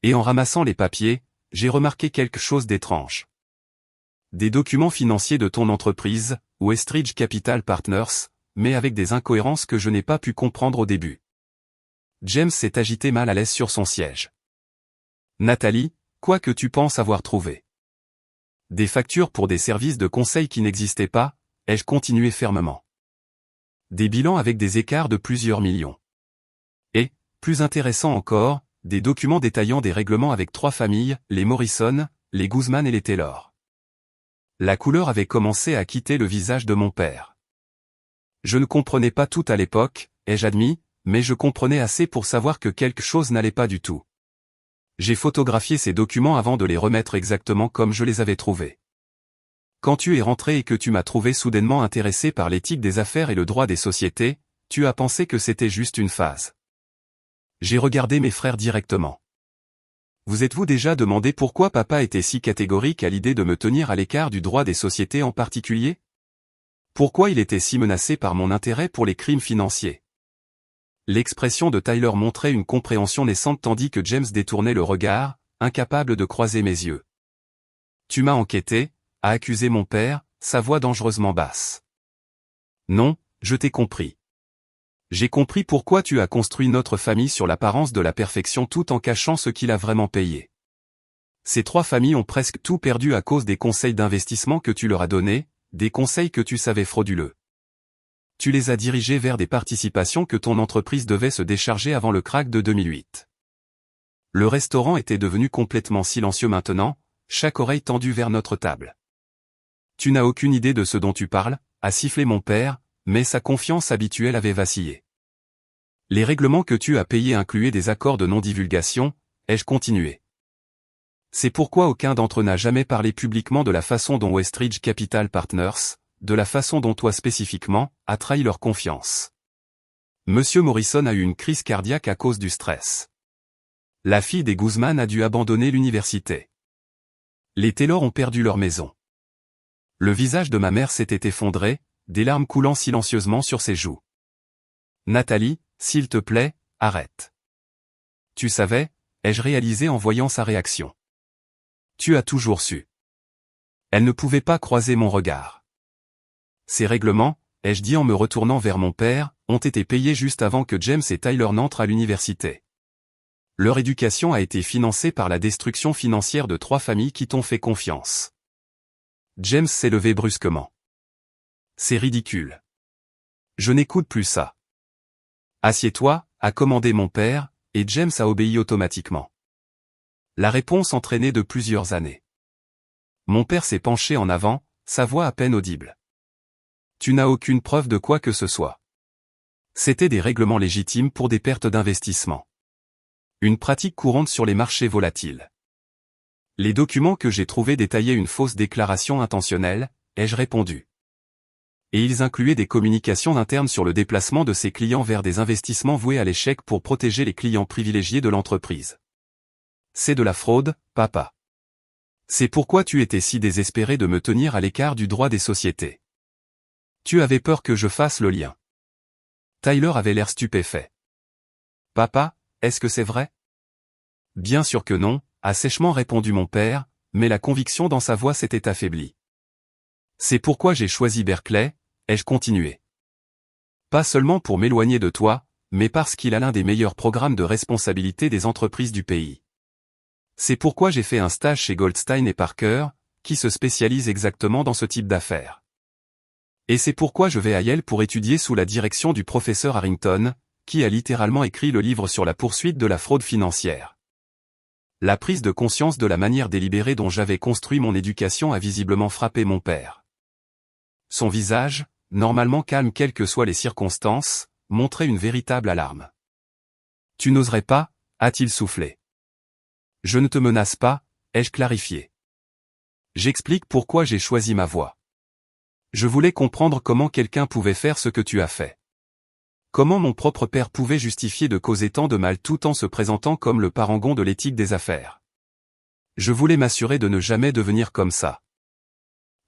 Et en ramassant les papiers, j'ai remarqué quelque chose d'étrange. Des documents financiers de ton entreprise, Westridge Capital Partners, mais avec des incohérences que je n'ai pas pu comprendre au début. James s'est agité mal à l'aise sur son siège. Nathalie, quoi que tu penses avoir trouvé. Des factures pour des services de conseil qui n'existaient pas, ai-je continué fermement. Des bilans avec des écarts de plusieurs millions. Et, plus intéressant encore, des documents détaillant des règlements avec 3 familles, les Morrison, les Guzman et les Taylor. La couleur avait commencé à quitter le visage de mon père. Je ne comprenais pas tout à l'époque, ai-je admis, mais je comprenais assez pour savoir que quelque chose n'allait pas du tout. J'ai photographié ces documents avant de les remettre exactement comme je les avais trouvés. Quand tu es rentré et que tu m'as trouvé soudainement intéressé par l'éthique des affaires et le droit des sociétés, tu as pensé que c'était juste une phase. J'ai regardé mes frères directement. Vous êtes-vous déjà demandé pourquoi papa était si catégorique à l'idée de me tenir à l'écart du droit des sociétés en particulier? Pourquoi il était si menacé par mon intérêt pour les crimes financiers? L'expression de Tyler montrait une compréhension naissante tandis que James détournait le regard, incapable de croiser mes yeux. Tu m'as enquêté, a accusé mon père, sa voix dangereusement basse. Non, je t'ai compris. J'ai compris pourquoi tu as construit notre famille sur l'apparence de la perfection tout en cachant ce qu'il a vraiment payé. Ces 3 familles ont presque tout perdu à cause des conseils d'investissement que tu leur as donnés, des conseils que tu savais frauduleux. Tu les as dirigés vers des participations que ton entreprise devait se décharger avant le krach de 2008. Le restaurant était devenu complètement silencieux maintenant, chaque oreille tendue vers notre table. Tu n'as aucune idée de ce dont tu parles, a sifflé mon père, mais sa confiance habituelle avait vacillé. Les règlements que tu as payés incluaient des accords de non-divulgation, ai-je continué. C'est pourquoi aucun d'entre eux n'a jamais parlé publiquement de la façon dont Westridge Capital Partners, de la façon dont toi spécifiquement, a trahi leur confiance. Monsieur Morrison a eu une crise cardiaque à cause du stress. La fille des Guzman a dû abandonner l'université. Les Taylor ont perdu leur maison. Le visage de ma mère s'était effondré, des larmes coulant silencieusement sur ses joues. Nathalie, s'il te plaît, arrête. Tu savais, ai-je réalisé en voyant sa réaction. Tu as toujours su. Elle ne pouvait pas croiser mon regard. Ces règlements, ai-je dit en me retournant vers mon père, ont été payés juste avant que James et Tyler n'entrent à l'université. Leur éducation a été financée par la destruction financière de 3 familles qui t'ont fait confiance. James s'est levé brusquement. C'est ridicule. Je n'écoute plus ça. Assieds-toi, a commandé mon père, et James a obéi automatiquement. La réponse entraînée de plusieurs années. Mon père s'est penché en avant, sa voix à peine audible. Tu n'as aucune preuve de quoi que ce soit. C'étaient des règlements légitimes pour des pertes d'investissement. Une pratique courante sur les marchés volatiles. Les documents que j'ai trouvés détaillaient une fausse déclaration intentionnelle, ai-je répondu. Et ils incluaient des communications internes sur le déplacement de ses clients vers des investissements voués à l'échec pour protéger les clients privilégiés de l'entreprise. C'est de la fraude, papa. C'est pourquoi tu étais si désespéré de me tenir à l'écart du droit des sociétés. Tu avais peur que je fasse le lien. Tyler avait l'air stupéfait. Papa, est-ce que c'est vrai? Bien sûr que non, a sèchement répondu mon père, mais la conviction dans sa voix s'était affaiblie. C'est pourquoi j'ai choisi Berkeley, ai-je continué. Pas seulement pour m'éloigner de toi, mais parce qu'il a l'un des meilleurs programmes de responsabilité des entreprises du pays. C'est pourquoi j'ai fait un stage chez Goldstein et Parker, qui se spécialise exactement dans ce type d'affaires. Et c'est pourquoi je vais à Yale pour étudier sous la direction du professeur Harrington, qui a littéralement écrit le livre sur la poursuite de la fraude financière. La prise de conscience de la manière délibérée dont j'avais construit mon éducation a visiblement frappé mon père. Son visage, normalement calme quelles que soient les circonstances, montrait une véritable alarme. « Tu n'oserais pas » a-t-il soufflé. « Je ne te menace pas » ai-je clarifié. J'explique pourquoi j'ai choisi ma voie. Je voulais comprendre comment quelqu'un pouvait faire ce que tu as fait. Comment mon propre père pouvait justifier de causer tant de mal tout en se présentant comme le parangon de l'éthique des affaires. Je voulais m'assurer de ne jamais devenir comme ça.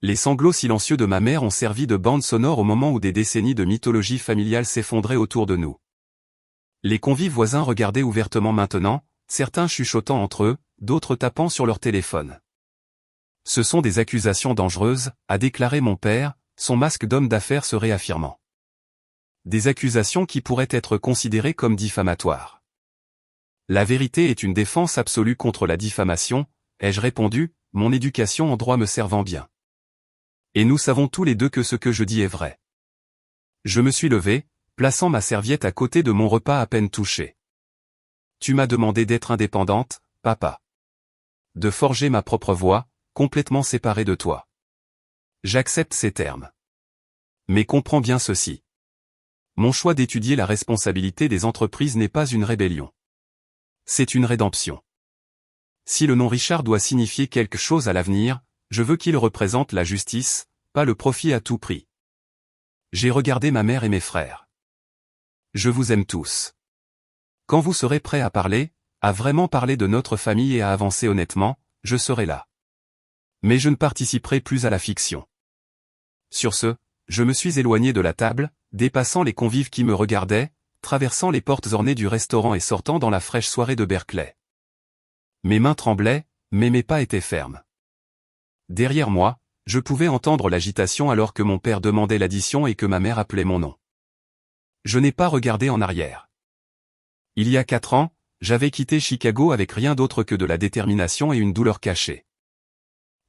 Les sanglots silencieux de ma mère ont servi de bande sonore au moment où des décennies de mythologie familiale s'effondraient autour de nous. Les convives voisins regardaient ouvertement maintenant, certains chuchotant entre eux, d'autres tapant sur leur téléphone. Ce sont des accusations dangereuses, a déclaré mon père, son masque d'homme d'affaires se réaffirmant. Des accusations qui pourraient être considérées comme diffamatoires. La vérité est une défense absolue contre la diffamation, ai-je répondu, mon éducation en droit me servant bien. Et nous savons tous les deux que ce que je dis est vrai. Je me suis levé, plaçant ma serviette à côté de mon repas à peine touché. Tu m'as demandé d'être indépendante, papa. De forger ma propre voie, complètement séparée de toi. J'accepte ces termes. Mais comprends bien ceci. Mon choix d'étudier la responsabilité des entreprises n'est pas une rébellion. C'est une rédemption. Si le nom Richard doit signifier quelque chose à l'avenir, je veux qu'il représente la justice, pas le profit à tout prix. J'ai regardé ma mère et mes frères. Je vous aime tous. Quand vous serez prêts à parler, à vraiment parler de notre famille et à avancer honnêtement, je serai là. Mais je ne participerai plus à la fiction. Sur ce, je me suis éloigné de la table, dépassant les convives qui me regardaient, traversant les portes ornées du restaurant et sortant dans la fraîche soirée de Berkeley. Mes mains tremblaient, mais mes pas étaient fermes. Derrière moi, je pouvais entendre l'agitation alors que mon père demandait l'addition et que ma mère appelait mon nom. Je n'ai pas regardé en arrière. Il y a 4 ans, j'avais quitté Chicago avec rien d'autre que de la détermination et une douleur cachée.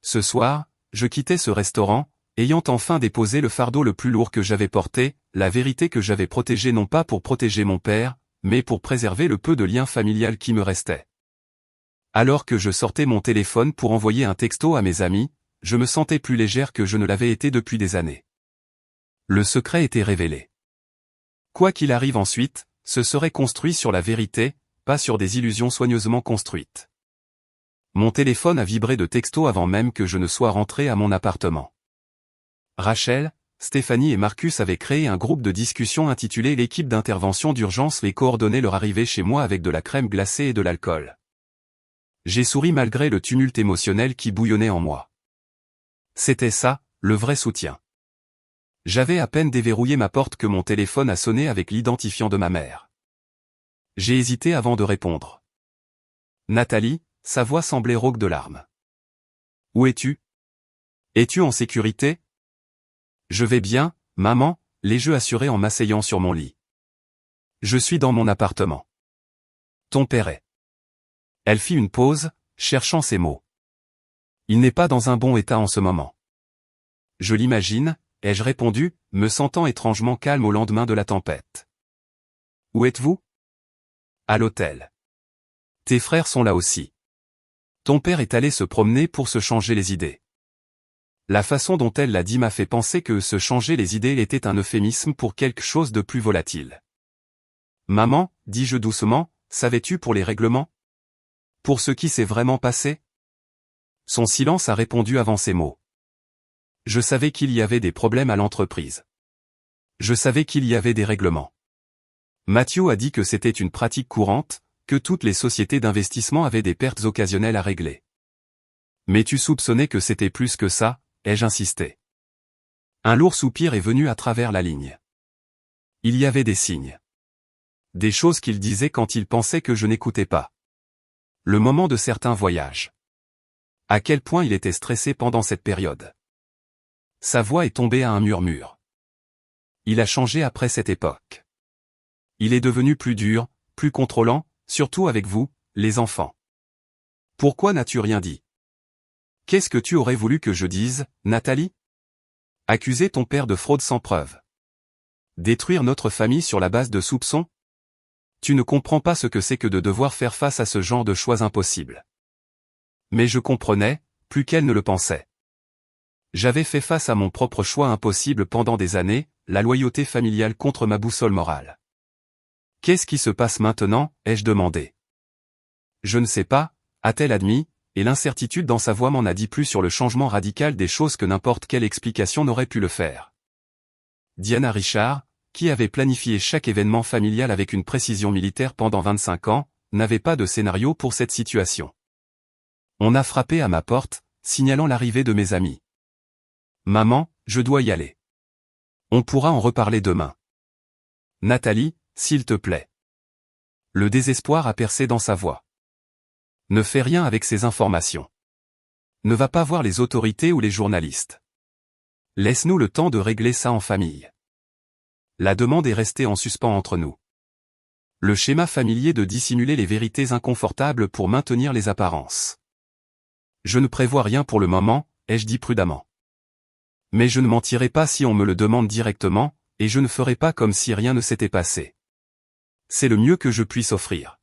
Ce soir, je quittais ce restaurant, ayant enfin déposé le fardeau le plus lourd que j'avais porté, la vérité que j'avais protégée non pas pour protéger mon père, mais pour préserver le peu de lien familial qui me restait. Alors que je sortais mon téléphone pour envoyer un texto à mes amis, je me sentais plus légère que je ne l'avais été depuis des années. Le secret était révélé. Quoi qu'il arrive ensuite, ce serait construit sur la vérité, pas sur des illusions soigneusement construites. Mon téléphone a vibré de textos avant même que je ne sois rentré à mon appartement. Rachel, Stéphanie et Marcus avaient créé un groupe de discussion intitulé l'équipe d'intervention d'urgence et coordonnaient leur arrivée chez moi avec de la crème glacée et de l'alcool. J'ai souri malgré le tumulte émotionnel qui bouillonnait en moi. C'était ça, le vrai soutien. J'avais à peine déverrouillé ma porte que mon téléphone a sonné avec l'identifiant de ma mère. J'ai hésité avant de répondre. Nathalie, sa voix semblait rauque de larmes. Où es-tu? Es-tu en sécurité? Je vais bien, maman, l'ai-je assuré en m'asseyant sur mon lit. Je suis dans mon appartement. Ton père est. Elle fit une pause, cherchant ses mots. Il n'est pas dans un bon état en ce moment. Je l'imagine, ai-je répondu, me sentant étrangement calme au lendemain de la tempête. Où êtes-vous? À l'hôtel. Tes frères sont là aussi. Ton père est allé se promener pour se changer les idées. La façon dont elle l'a dit m'a fait penser que se changer les idées était un euphémisme pour quelque chose de plus volatile. Maman, dis-je doucement, savais-tu pour les règlements? Pour ce qui s'est vraiment passé? Son silence a répondu avant ces mots. Je savais qu'il y avait des problèmes à l'entreprise. Je savais qu'il y avait des règlements. Mathieu a dit que c'était une pratique courante, que toutes les sociétés d'investissement avaient des pertes occasionnelles à régler. Mais tu soupçonnais que c'était plus que ça, ai-je insisté. Un lourd soupir est venu à travers la ligne. Il y avait des signes. Des choses qu'il disait quand il pensait que je n'écoutais pas. Le moment de certains voyages. À quel point il était stressé pendant cette période. Sa voix est tombée à un murmure. Il a changé après cette époque. Il est devenu plus dur, plus contrôlant, surtout avec vous, les enfants. Pourquoi n'as-tu rien dit? Qu'est-ce que tu aurais voulu que je dise, Nathalie? Accuser ton père de fraude sans preuve. Détruire notre famille sur la base de soupçons? Tu ne comprends pas ce que c'est que de devoir faire face à ce genre de choix impossibles. Mais je comprenais, plus qu'elle ne le pensait. J'avais fait face à mon propre choix impossible pendant des années, la loyauté familiale contre ma boussole morale. Qu'est-ce qui se passe maintenant, ai-je demandé. Je ne sais pas, a-t-elle admis, et l'incertitude dans sa voix m'en a dit plus sur le changement radical des choses que n'importe quelle explication n'aurait pu le faire. Diana Richard, qui avait planifié chaque événement familial avec une précision militaire pendant 25 ans, n'avait pas de scénario pour cette situation. On a frappé à ma porte, signalant l'arrivée de mes amis. Maman, je dois y aller. On pourra en reparler demain. Nathalie, s'il te plaît. Le désespoir a percé dans sa voix. Ne fais rien avec ces informations. Ne va pas voir les autorités ou les journalistes. Laisse-nous le temps de régler ça en famille. La demande est restée en suspens entre nous. Le schéma familier de dissimuler les vérités inconfortables pour maintenir les apparences. Je ne prévois rien pour le moment, ai-je dit prudemment. Mais je ne mentirai pas si on me le demande directement, et je ne ferai pas comme si rien ne s'était passé. C'est le mieux que je puisse offrir.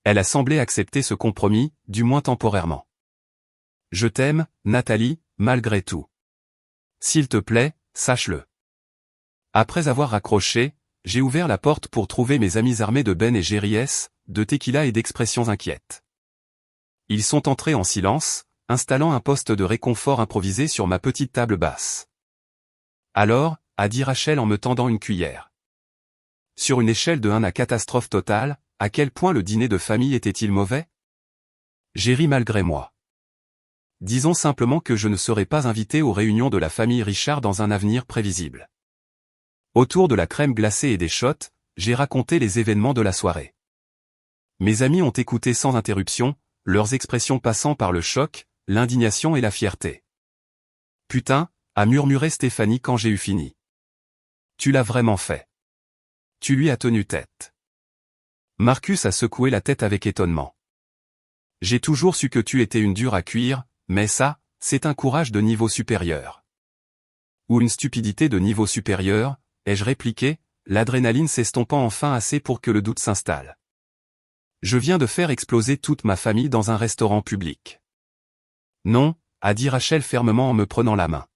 Elle a semblé accepter ce compromis, du moins temporairement. Je t'aime, Nathalie, malgré tout. S'il te plaît, sache-le. Après avoir raccroché, j'ai ouvert la porte pour trouver mes amis armés de Ben et Jerry's, de tequila et d'expressions inquiètes. Ils sont entrés en silence, installant un poste de réconfort improvisé sur ma petite table basse. Alors, a dit Rachel en me tendant une cuillère. Sur une échelle de 1 à catastrophe totale, à quel point le dîner de famille était-il mauvais? J'ai ri malgré moi. Disons simplement que je ne serai pas invité aux réunions de la famille Richard dans un avenir prévisible. Autour de la crème glacée et des shots, j'ai raconté les événements de la soirée. Mes amis ont écouté sans interruption, leurs expressions passant par le choc, l'indignation et la fierté. Putain, a murmuré Stéphanie quand j'ai eu fini. Tu l'as vraiment fait. Tu lui as tenu tête. Marcus a secoué la tête avec étonnement. J'ai toujours su que tu étais une dure à cuire, mais ça, c'est un courage de niveau supérieur. Ou une stupidité de niveau supérieur, ai-je répliqué, l'adrénaline s'estompant enfin assez pour que le doute s'installe. Je viens de faire exploser toute ma famille dans un restaurant public. Non, a dit Rachel fermement en me prenant la main.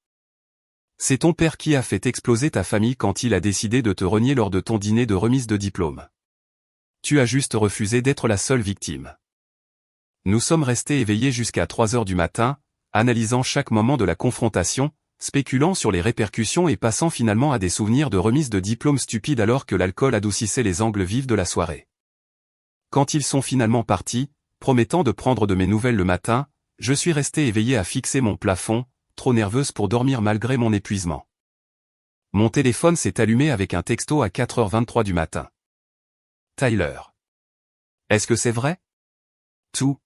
C'est ton père qui a fait exploser ta famille quand il a décidé de te renier lors de ton dîner de remise de diplôme. Tu as juste refusé d'être la seule victime. Nous sommes restés éveillés jusqu'à 3 heures du matin, analysant chaque moment de la confrontation, spéculant sur les répercussions et passant finalement à des souvenirs de remise de diplôme stupides alors que l'alcool adoucissait les angles vifs de la soirée. Quand ils sont finalement partis, promettant de prendre de mes nouvelles le matin, je suis resté éveillé à fixer mon plafond, trop nerveuse pour dormir malgré mon épuisement. Mon téléphone s'est allumé avec un texto à 4h23 du matin. Tyler. Est-ce que c'est vrai? Tout.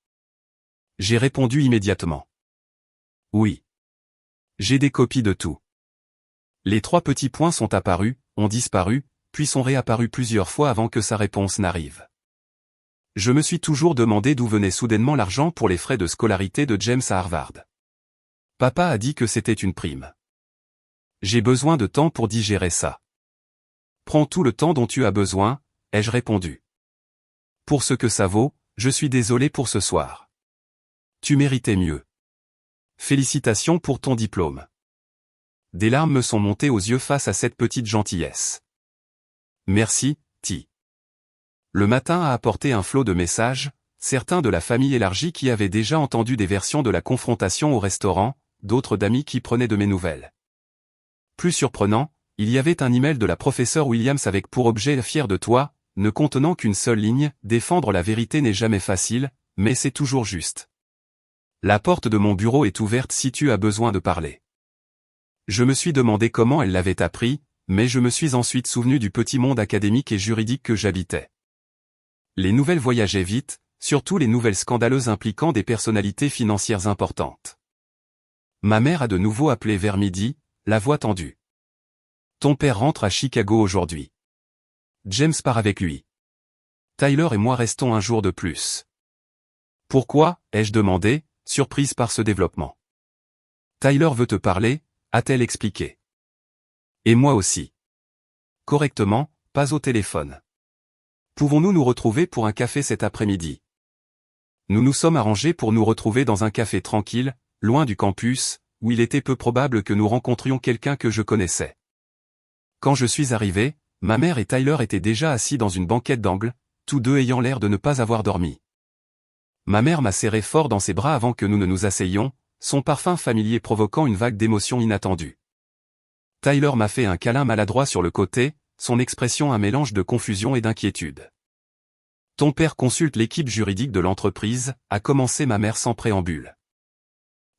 J'ai répondu immédiatement. Oui. J'ai des copies de tout. Les 3 petits points sont apparus, ont disparu, puis sont réapparus plusieurs fois avant que sa réponse n'arrive. Je me suis toujours demandé d'où venait soudainement l'argent pour les frais de scolarité de James à Harvard. Papa a dit que c'était une prime. J'ai besoin de temps pour digérer ça. Prends tout le temps dont tu as besoin, ai-je répondu. Pour ce que ça vaut, je suis désolé pour ce soir. Tu méritais mieux. Félicitations pour ton diplôme. Des larmes me sont montées aux yeux face à cette petite gentillesse. Merci, Ti. Le matin a apporté un flot de messages, certains de la famille élargie qui avaient déjà entendu des versions de la confrontation au restaurant, d'autres d'amis qui prenaient de mes nouvelles. Plus surprenant, il y avait un email de la professeure Williams avec pour objet « Fier de toi », ne contenant qu'une seule ligne, « Défendre la vérité n'est jamais facile, mais c'est toujours juste. La porte de mon bureau est ouverte si tu as besoin de parler. » Je me suis demandé comment elle l'avait appris, mais je me suis ensuite souvenu du petit monde académique et juridique que j'habitais. Les nouvelles voyageaient vite, surtout les nouvelles scandaleuses impliquant des personnalités financières importantes. Ma mère a de nouveau appelé vers midi, la voix tendue. Ton père rentre à Chicago aujourd'hui. James part avec lui. Tyler et moi restons un jour de plus. Pourquoi, ai-je demandé, surprise par ce développement. Tyler veut te parler, a-t-elle expliqué. Et moi aussi. Correctement, pas au téléphone. Pouvons-nous nous retrouver pour un café cet après-midi? Nous nous sommes arrangés pour nous retrouver dans un café tranquille, loin du campus, où il était peu probable que nous rencontrions quelqu'un que je connaissais. Quand je suis arrivé, ma mère et Tyler étaient déjà assis dans une banquette d'angle, tous deux ayant l'air de ne pas avoir dormi. Ma mère m'a serré fort dans ses bras avant que nous ne nous asseyions, son parfum familier provoquant une vague d'émotion inattendue. Tyler m'a fait un câlin maladroit sur le côté, son expression un mélange de confusion et d'inquiétude. Ton père consulte l'équipe juridique de l'entreprise, a commencé ma mère sans préambule.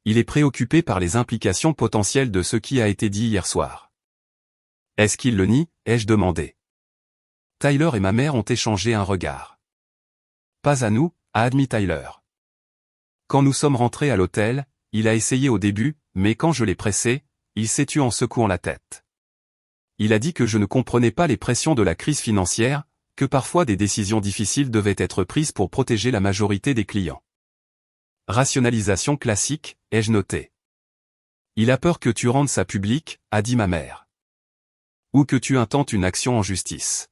Il est préoccupé par les implications potentielles de ce qui a été dit hier soir. Est-ce qu'il le nie, ai-je demandé. Tyler et ma mère ont échangé un regard. Pas à nous, a admis Tyler. Quand nous sommes rentrés à l'hôtel, il a essayé au début, mais quand je l'ai pressé, il s'est tu en secouant la tête. Il a dit que je ne comprenais pas les pressions de la crise financière, que parfois des décisions difficiles devaient être prises pour protéger la majorité des clients. Rationalisation classique, ai-je noté. Il a peur que tu rendes ça public, a dit ma mère. Ou que tu intentes une action en justice.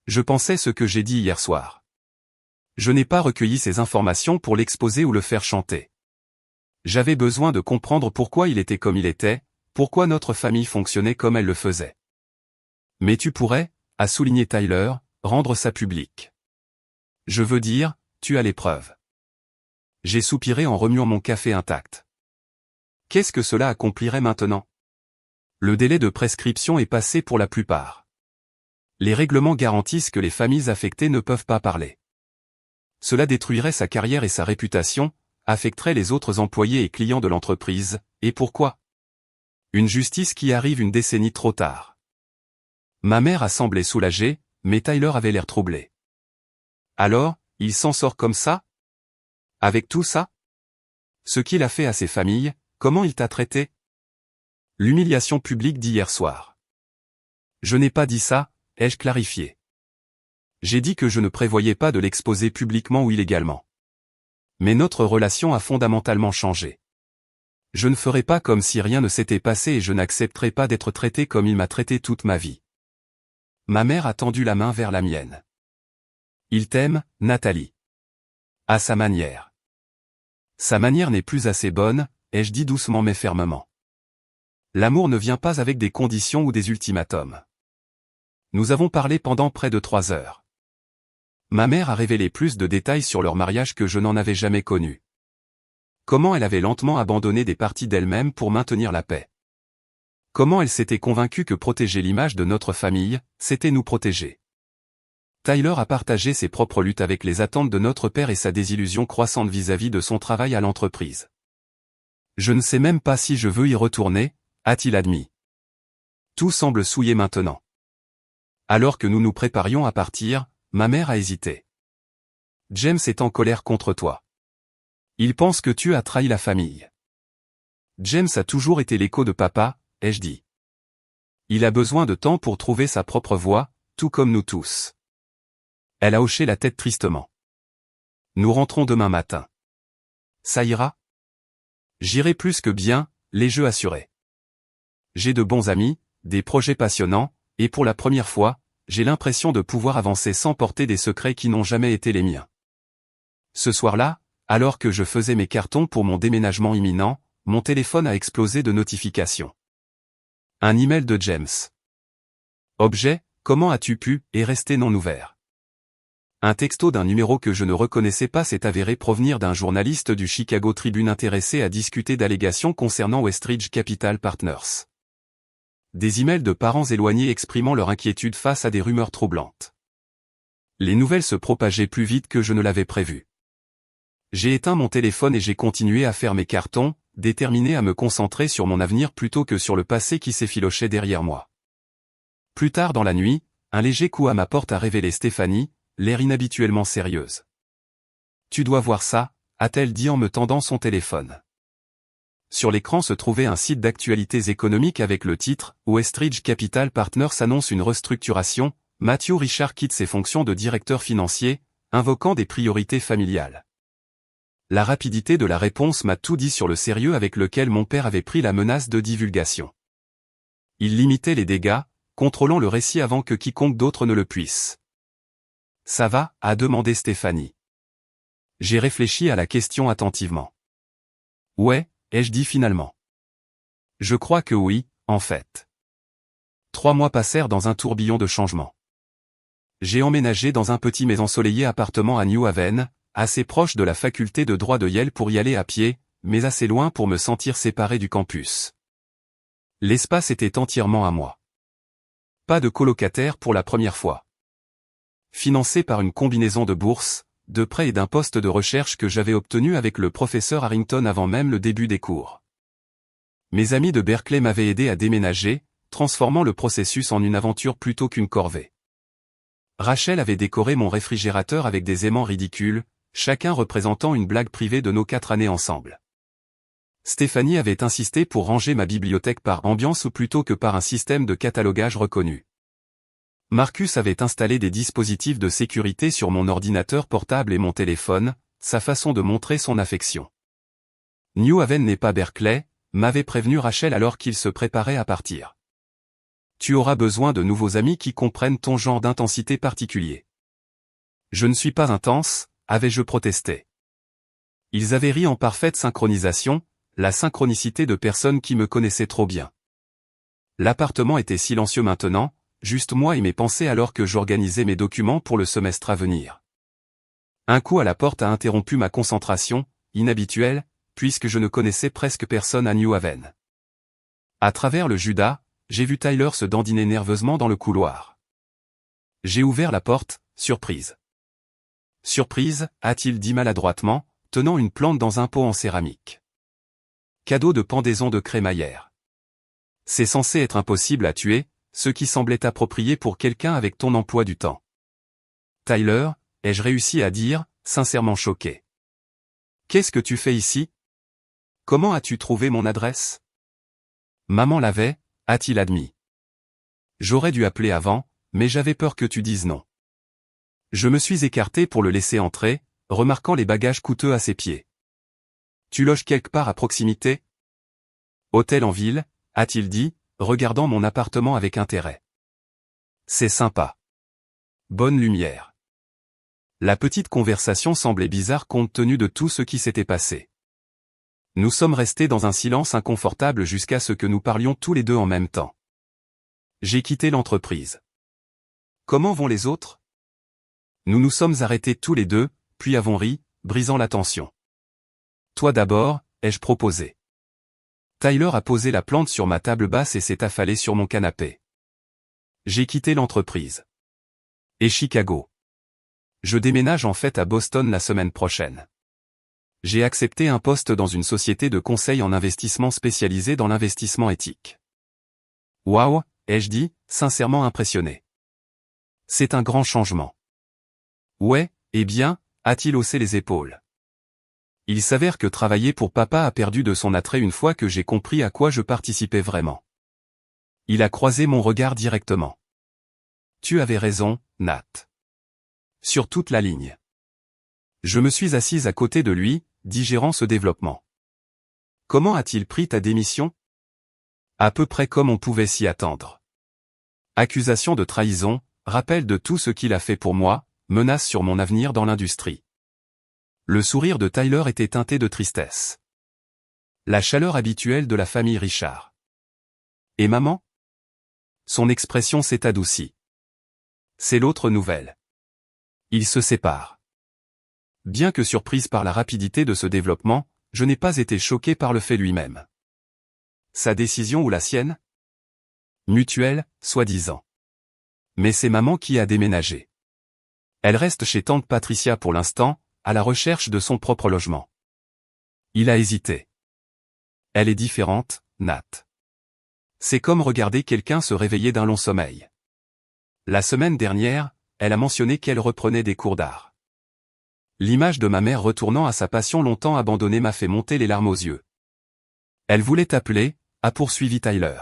Je pensais ce que j'ai dit hier soir. Je n'ai pas recueilli ces informations pour l'exposer ou le faire chanter. J'avais besoin de comprendre pourquoi il était comme il était, pourquoi notre famille fonctionnait comme elle le faisait. Mais tu pourrais, a souligné Tyler, rendre ça public. Je veux dire, tu as les preuves. J'ai soupiré en remuant mon café intact. Qu'est-ce que cela accomplirait maintenant? Le délai de prescription est passé pour la plupart. Les règlements garantissent que les familles affectées ne peuvent pas parler. Cela détruirait sa carrière et sa réputation, affecterait les autres employés et clients de l'entreprise, et pourquoi? Une justice qui arrive une décennie trop tard. Ma mère a semblé soulagée, mais Tyler avait l'air troublé. Alors, il s'en sort comme ça? Avec tout ça? Ce qu'il a fait à ses familles, comment il t'a traité? L'humiliation publique d'hier soir. Je n'ai pas dit ça, ai-je clarifié. J'ai dit que je ne prévoyais pas de l'exposer publiquement ou illégalement. Mais notre relation a fondamentalement changé. Je ne ferai pas comme si rien ne s'était passé et je n'accepterai pas d'être traité comme il m'a traité toute ma vie. Ma mère a tendu la main vers la mienne. Il t'aime, Nathalie. À sa manière. Sa manière n'est plus assez bonne, ai-je dit doucement mais fermement. L'amour ne vient pas avec des conditions ou des ultimatums. Nous avons parlé pendant près de 3 heures. Ma mère a révélé plus de détails sur leur mariage que je n'en avais jamais connu. Comment elle avait lentement abandonné des parties d'elle-même pour maintenir la paix. Comment elle s'était convaincue que protéger l'image de notre famille, c'était nous protéger. Tyler a partagé ses propres luttes avec les attentes de notre père et sa désillusion croissante vis-à-vis de son travail à l'entreprise. Je ne sais même pas si je veux y retourner, a-t-il admis. Tout semble souillé maintenant. Alors que nous nous préparions à partir, ma mère a hésité. James est en colère contre toi. Il pense que tu as trahi la famille. James a toujours été l'écho de papa, ai-je dit. Il a besoin de temps pour trouver sa propre voie, tout comme nous tous. Elle a hoché la tête tristement. Nous rentrons demain matin. Ça ira? J'irai plus que bien, les jeux assurés. J'ai de bons amis, des projets passionnants, et pour la première fois, j'ai l'impression de pouvoir avancer sans porter des secrets qui n'ont jamais été les miens. Ce soir-là, alors que je faisais mes cartons pour mon déménagement imminent, mon téléphone a explosé de notifications. Un email de James. Objet, comment as-tu pu, et resté non ouvert. Un texto d'un numéro que je ne reconnaissais pas s'est avéré provenir d'un journaliste du Chicago Tribune intéressé à discuter d'allégations concernant Westridge Capital Partners. Des emails de parents éloignés exprimant leur inquiétude face à des rumeurs troublantes. Les nouvelles se propageaient plus vite que je ne l'avais prévu. J'ai éteint mon téléphone et j'ai continué à faire mes cartons, déterminé à me concentrer sur mon avenir plutôt que sur le passé qui s'effilochait derrière moi. Plus tard dans la nuit, un léger coup à ma porte a révélé Stéphanie, l'air inhabituellement sérieuse. « Tu dois voir ça », a-t-elle dit en me tendant son téléphone. Sur l'écran se trouvait un site d'actualités économiques avec le titre « Westridge Capital Partners annonce une restructuration, Matthew Richard quitte ses fonctions de directeur financier, invoquant des priorités familiales ». La rapidité de la réponse m'a tout dit sur le sérieux avec lequel mon père avait pris la menace de divulgation. Il limitait les dégâts, contrôlant le récit avant que quiconque d'autre ne le puisse. « Ça va ?» a demandé Stéphanie. J'ai réfléchi à la question attentivement. « Ouais », ai-je dit finalement. « Je crois que oui, en fait. » 3 mois passèrent dans un tourbillon de changements. J'ai emménagé dans un petit mais ensoleillé appartement à New Haven, assez proche de la faculté de droit de Yale pour y aller à pied, mais assez loin pour me sentir séparé du campus. L'espace était entièrement à moi. Pas de colocataire pour la première fois. Financé par une combinaison de bourses, de prêts et d'un poste de recherche que j'avais obtenu avec le professeur Harrington avant même le début des cours. Mes amis de Berkeley m'avaient aidé à déménager, transformant le processus en une aventure plutôt qu'une corvée. Rachel avait décoré mon réfrigérateur avec des aimants ridicules, chacun représentant une blague privée de nos 4 années ensemble. Stéphanie avait insisté pour ranger ma bibliothèque par ambiance ou plutôt que par un système de catalogage reconnu. Marcus avait installé des dispositifs de sécurité sur mon ordinateur portable et mon téléphone, sa façon de montrer son affection. New Haven n'est pas Berkeley, m'avait prévenu Rachel alors qu'il se préparait à partir. Tu auras besoin de nouveaux amis qui comprennent ton genre d'intensité particulier. Je ne suis pas intense, avais-je protesté. Ils avaient ri en parfaite synchronisation, la synchronicité de personnes qui me connaissaient trop bien. L'appartement était silencieux maintenant, juste moi et mes pensées alors que j'organisais mes documents pour le semestre à venir. Un coup à la porte a interrompu ma concentration, inhabituelle, puisque je ne connaissais presque personne à New Haven. À travers le Judas, j'ai vu Tyler se dandiner nerveusement dans le couloir. J'ai ouvert la porte, surprise. Surprise, a-t-il dit maladroitement, tenant une plante dans un pot en céramique. Cadeau de pendaison de crémaillère. C'est censé être impossible à tuer, ce qui semblait approprié pour quelqu'un avec ton emploi du temps. Tyler, ai-je réussi à dire, sincèrement choqué. Qu'est-ce que tu fais ici? Comment as-tu trouvé mon adresse? Maman l'avait, a-t-il admis. J'aurais dû appeler avant, mais j'avais peur que tu dises non. Je me suis écarté pour le laisser entrer, remarquant les bagages coûteux à ses pieds. Tu loges quelque part à proximité? Hôtel en ville, a-t-il dit, regardant mon appartement avec intérêt. C'est sympa. Bonne lumière. La petite conversation semblait bizarre compte tenu de tout ce qui s'était passé. Nous sommes restés dans un silence inconfortable jusqu'à ce que nous parlions tous les deux en même temps. J'ai quitté l'entreprise. Comment vont les autres? Nous nous sommes arrêtés tous les deux, puis avons ri, brisant la tension. Toi d'abord, ai-je proposé. Tyler a posé la plante sur ma table basse et s'est affalé sur mon canapé. J'ai quitté l'entreprise. Et Chicago. Je déménage en fait à Boston la semaine prochaine. J'ai accepté un poste dans une société de conseil en investissement spécialisée dans l'investissement éthique. Waouh, ai-je dit, sincèrement impressionné. C'est un grand changement. Ouais, eh bien, a-t-il haussé les épaules. Il s'avère que travailler pour papa a perdu de son attrait une fois que j'ai compris à quoi je participais vraiment. Il a croisé mon regard directement. Tu avais raison, Nat. Sur toute la ligne. Je me suis assise à côté de lui, digérant ce développement. Comment a-t-il pris ta démission? À peu près comme on pouvait s'y attendre. Accusation de trahison, rappel de tout ce qu'il a fait pour moi, menace sur mon avenir dans l'industrie. Le sourire de Tyler était teinté de tristesse. La chaleur habituelle de la famille Richard. Et maman? Son expression s'est adoucie. C'est l'autre nouvelle. Ils se séparent. Bien que surprise par la rapidité de ce développement, je n'ai pas été choqué par le fait lui-même. Sa décision ou la sienne? Mutuelle, soi-disant. Mais c'est maman qui a déménagé. Elle reste chez tante Patricia pour l'instant, à la recherche de son propre logement. Il a hésité. Elle est différente, Nat. C'est comme regarder quelqu'un se réveiller d'un long sommeil. La semaine dernière, elle a mentionné qu'elle reprenait des cours d'art. L'image de ma mère retournant à sa passion longtemps abandonnée m'a fait monter les larmes aux yeux. Elle voulait t'appeler, a poursuivi Tyler.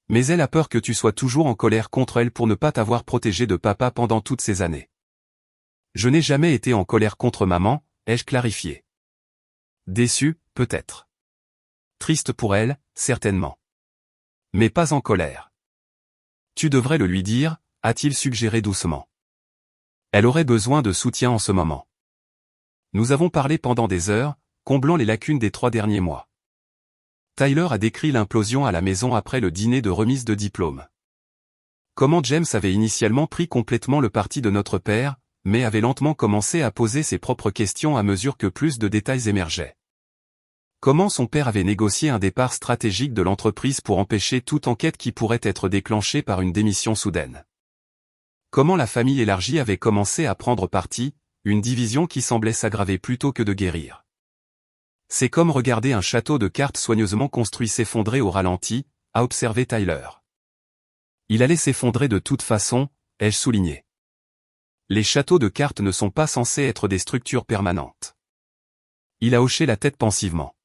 Mais elle a peur que tu sois toujours en colère contre elle pour ne pas t'avoir protégé de papa pendant toutes ces années. Je n'ai jamais été en colère contre maman, ai-je clarifié. Déçu, peut-être. Triste pour elle, certainement. Mais pas en colère. Tu devrais le lui dire, a-t-il suggéré doucement. Elle aurait besoin de soutien en ce moment. Nous avons parlé pendant des heures, comblant les lacunes des 3 derniers mois. Tyler a décrit l'implosion à la maison après le dîner de remise de diplôme. Comment James avait initialement pris complètement le parti de notre père, mais avait lentement commencé à poser ses propres questions à mesure que plus de détails émergeaient. Comment son père avait négocié un départ stratégique de l'entreprise pour empêcher toute enquête qui pourrait être déclenchée par une démission soudaine. Comment la famille élargie avait commencé à prendre parti, une division qui semblait s'aggraver plutôt que de guérir. C'est comme regarder un château de cartes soigneusement construit s'effondrer au ralenti, a observé Tyler. Il allait s'effondrer de toute façon, ai-je souligné. Les châteaux de cartes ne sont pas censés être des structures permanentes. Il a hoché la tête pensivement.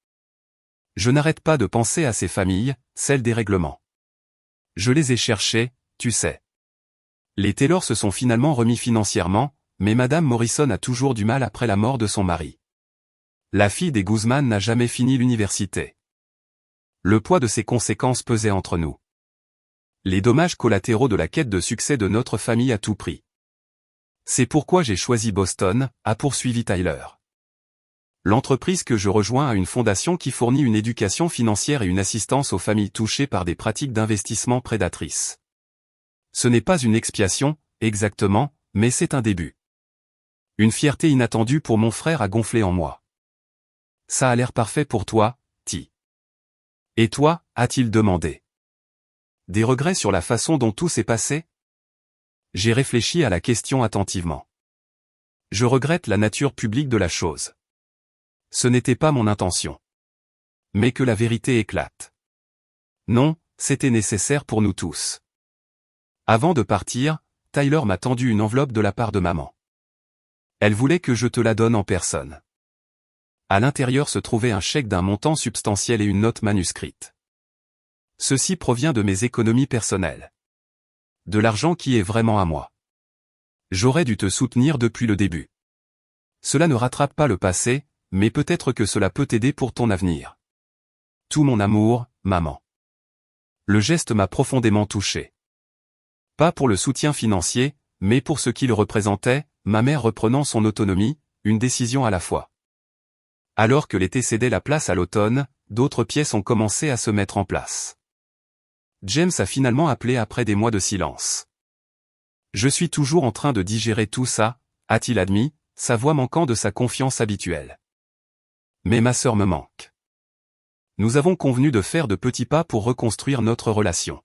Je n'arrête pas de penser à ces familles, celles des règlements. Je les ai cherchées, tu sais. Les Taylor se sont finalement remis financièrement, mais Madame Morrison a toujours du mal après la mort de son mari. La fille des Guzman n'a jamais fini l'université. Le poids de ses conséquences pesait entre nous. Les dommages collatéraux de la quête de succès de notre famille à tout prix. C'est pourquoi j'ai choisi Boston, a poursuivi Tyler. L'entreprise que je rejoins a une fondation qui fournit une éducation financière et une assistance aux familles touchées par des pratiques d'investissement prédatrices. Ce n'est pas une expiation, exactement, mais c'est un début. Une fierté inattendue pour mon frère a gonflé en moi. Ça a l'air parfait pour toi, Ti. Et toi, a-t-il demandé. Des regrets sur la façon dont tout s'est passé? J'ai réfléchi à la question attentivement. Je regrette la nature publique de la chose. Ce n'était pas mon intention. Mais que la vérité éclate. Non, c'était nécessaire pour nous tous. Avant de partir, Tyler m'a tendu une enveloppe de la part de maman. Elle voulait que je te la donne en personne. À l'intérieur se trouvait un chèque d'un montant substantiel et une note manuscrite. Ceci provient de mes économies personnelles. De l'argent qui est vraiment à moi. J'aurais dû te soutenir depuis le début. Cela ne rattrape pas le passé, mais peut-être que cela peut t'aider pour ton avenir. Tout mon amour, maman. Le geste m'a profondément touché. Pas pour le soutien financier, mais pour ce qu'il représentait, ma mère reprenant son autonomie, une décision à la fois. Alors que l'été cédait la place à l'automne, d'autres pièces ont commencé à se mettre en place. James a finalement appelé après des mois de silence. Je suis toujours en train de digérer tout ça, a-t-il admis, sa voix manquant de sa confiance habituelle. Mais ma sœur me manque. Nous avons convenu de faire de petits pas pour reconstruire notre relation.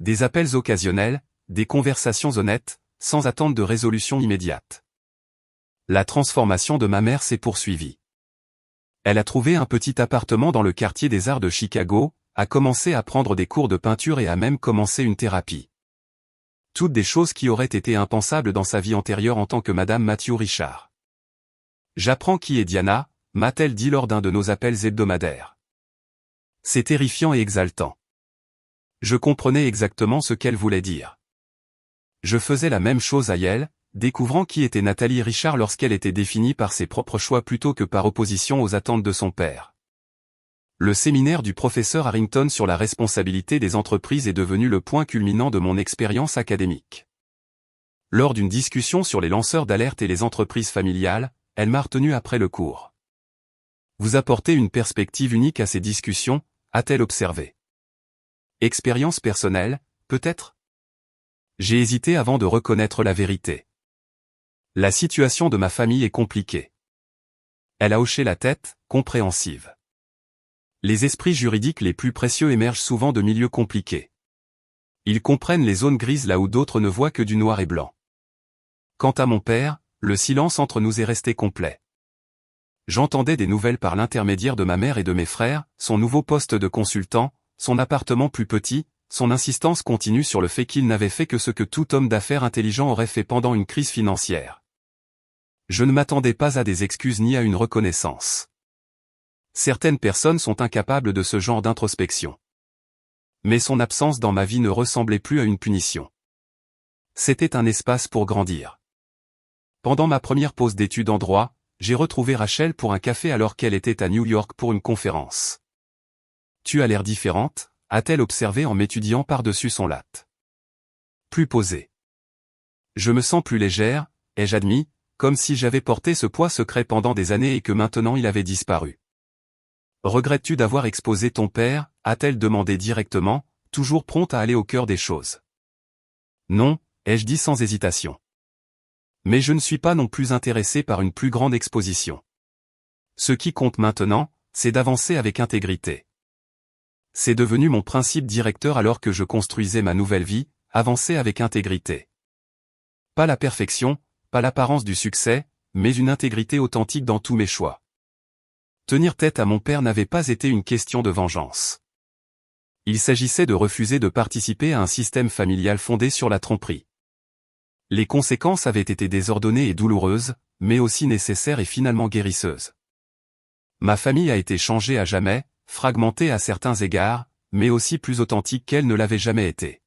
Des appels occasionnels, des conversations honnêtes, sans attente de résolution immédiate. La transformation de ma mère s'est poursuivie. Elle a trouvé un petit appartement dans le quartier des Arts de Chicago, a commencé à prendre des cours de peinture et a même commencé une thérapie. Toutes des choses qui auraient été impensables dans sa vie antérieure en tant que Madame Matthew Richard. J'apprends qui est Diana, m'a-t-elle dit lors d'un de nos appels hebdomadaires. C'est terrifiant et exaltant. Je comprenais exactement ce qu'elle voulait dire. Je faisais la même chose à Yale, découvrant qui était Nathalie Richard lorsqu'elle était définie par ses propres choix plutôt que par opposition aux attentes de son père. Le séminaire du professeur Harrington sur la responsabilité des entreprises est devenu le point culminant de mon expérience académique. Lors d'une discussion sur les lanceurs d'alerte et les entreprises familiales, elle m'a retenu après le cours. Vous apportez une perspective unique à ces discussions, a-t-elle observé. Expérience personnelle, peut-être? J'ai hésité avant de reconnaître la vérité. La situation de ma famille est compliquée. Elle a hoché la tête, compréhensive. Les esprits juridiques les plus précieux émergent souvent de milieux compliqués. Ils comprennent les zones grises là où d'autres ne voient que du noir et blanc. Quant à mon père, le silence entre nous est resté complet. J'entendais des nouvelles par l'intermédiaire de ma mère et de mes frères, son nouveau poste de consultant, son appartement plus petit, son insistance continue sur le fait qu'il n'avait fait que ce que tout homme d'affaires intelligent aurait fait pendant une crise financière. Je ne m'attendais pas à des excuses ni à une reconnaissance. Certaines personnes sont incapables de ce genre d'introspection. Mais son absence dans ma vie ne ressemblait plus à une punition. C'était un espace pour grandir. Pendant ma première pause d'études en droit, j'ai retrouvé Rachel pour un café alors qu'elle était à New York pour une conférence. « Tu as l'air différente », a-t-elle observé en m'étudiant par-dessus son latte. Plus posée. « Je me sens plus légère », ai-je admis, comme si j'avais porté ce poids secret pendant des années et que maintenant il avait disparu. « Regrettes-tu d'avoir exposé ton père » a-t-elle demandé directement, toujours prompte à aller au cœur des choses. « Non », ai-je dit sans hésitation. Mais je ne suis pas non plus intéressé par une plus grande exposition. Ce qui compte maintenant, c'est d'avancer avec intégrité. C'est devenu mon principe directeur alors que je construisais ma nouvelle vie, avancer avec intégrité. Pas la perfection, pas l'apparence du succès, mais une intégrité authentique dans tous mes choix. Tenir tête à mon père n'avait pas été une question de vengeance. Il s'agissait de refuser de participer à un système familial fondé sur la tromperie. Les conséquences avaient été désordonnées et douloureuses, mais aussi nécessaires et finalement guérisseuses. Ma famille a été changée à jamais, fragmentée à certains égards, mais aussi plus authentique qu'elle ne l'avait jamais été.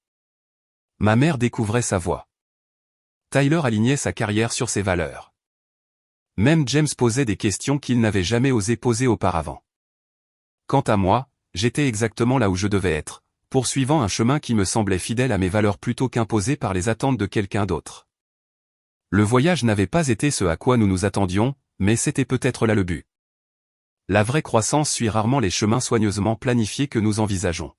Ma mère découvrait sa voie. Tyler alignait sa carrière sur ses valeurs. Même James posait des questions qu'il n'avait jamais osé poser auparavant. Quant à moi, j'étais exactement là où je devais être, poursuivant un chemin qui me semblait fidèle à mes valeurs plutôt qu'imposé par les attentes de quelqu'un d'autre. Le voyage n'avait pas été ce à quoi nous nous attendions, mais c'était peut-être là le but. La vraie croissance suit rarement les chemins soigneusement planifiés que nous envisageons.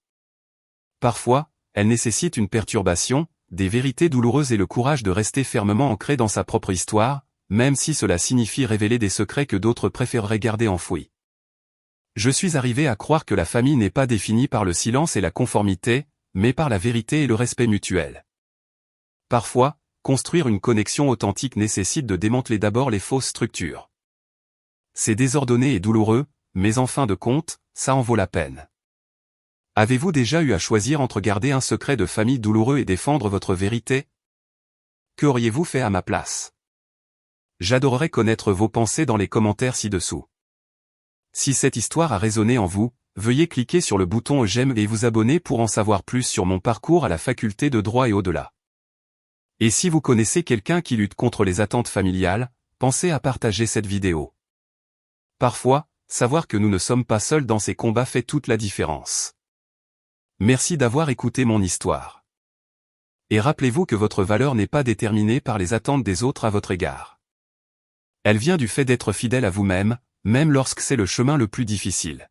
Parfois, elle nécessite une perturbation, des vérités douloureuses et le courage de rester fermement ancré dans sa propre histoire, même si cela signifie révéler des secrets que d'autres préféreraient garder enfouis. Je suis arrivé à croire que la famille n'est pas définie par le silence et la conformité, mais par la vérité et le respect mutuel. Parfois, construire une connexion authentique nécessite de démanteler d'abord les fausses structures. C'est désordonné et douloureux, mais en fin de compte, ça en vaut la peine. Avez-vous déjà eu à choisir entre garder un secret de famille douloureux et défendre votre vérité? Qu'auriez-vous fait à ma place? J'adorerais connaître vos pensées dans les commentaires ci-dessous. Si cette histoire a résonné en vous, veuillez cliquer sur le bouton j'aime et vous abonner pour en savoir plus sur mon parcours à la faculté de droit et au-delà. Et si vous connaissez quelqu'un qui lutte contre les attentes familiales, pensez à partager cette vidéo. Parfois, savoir que nous ne sommes pas seuls dans ces combats fait toute la différence. Merci d'avoir écouté mon histoire. Et rappelez-vous que votre valeur n'est pas déterminée par les attentes des autres à votre égard. Elle vient du fait d'être fidèle à vous-même, même lorsque c'est le chemin le plus difficile.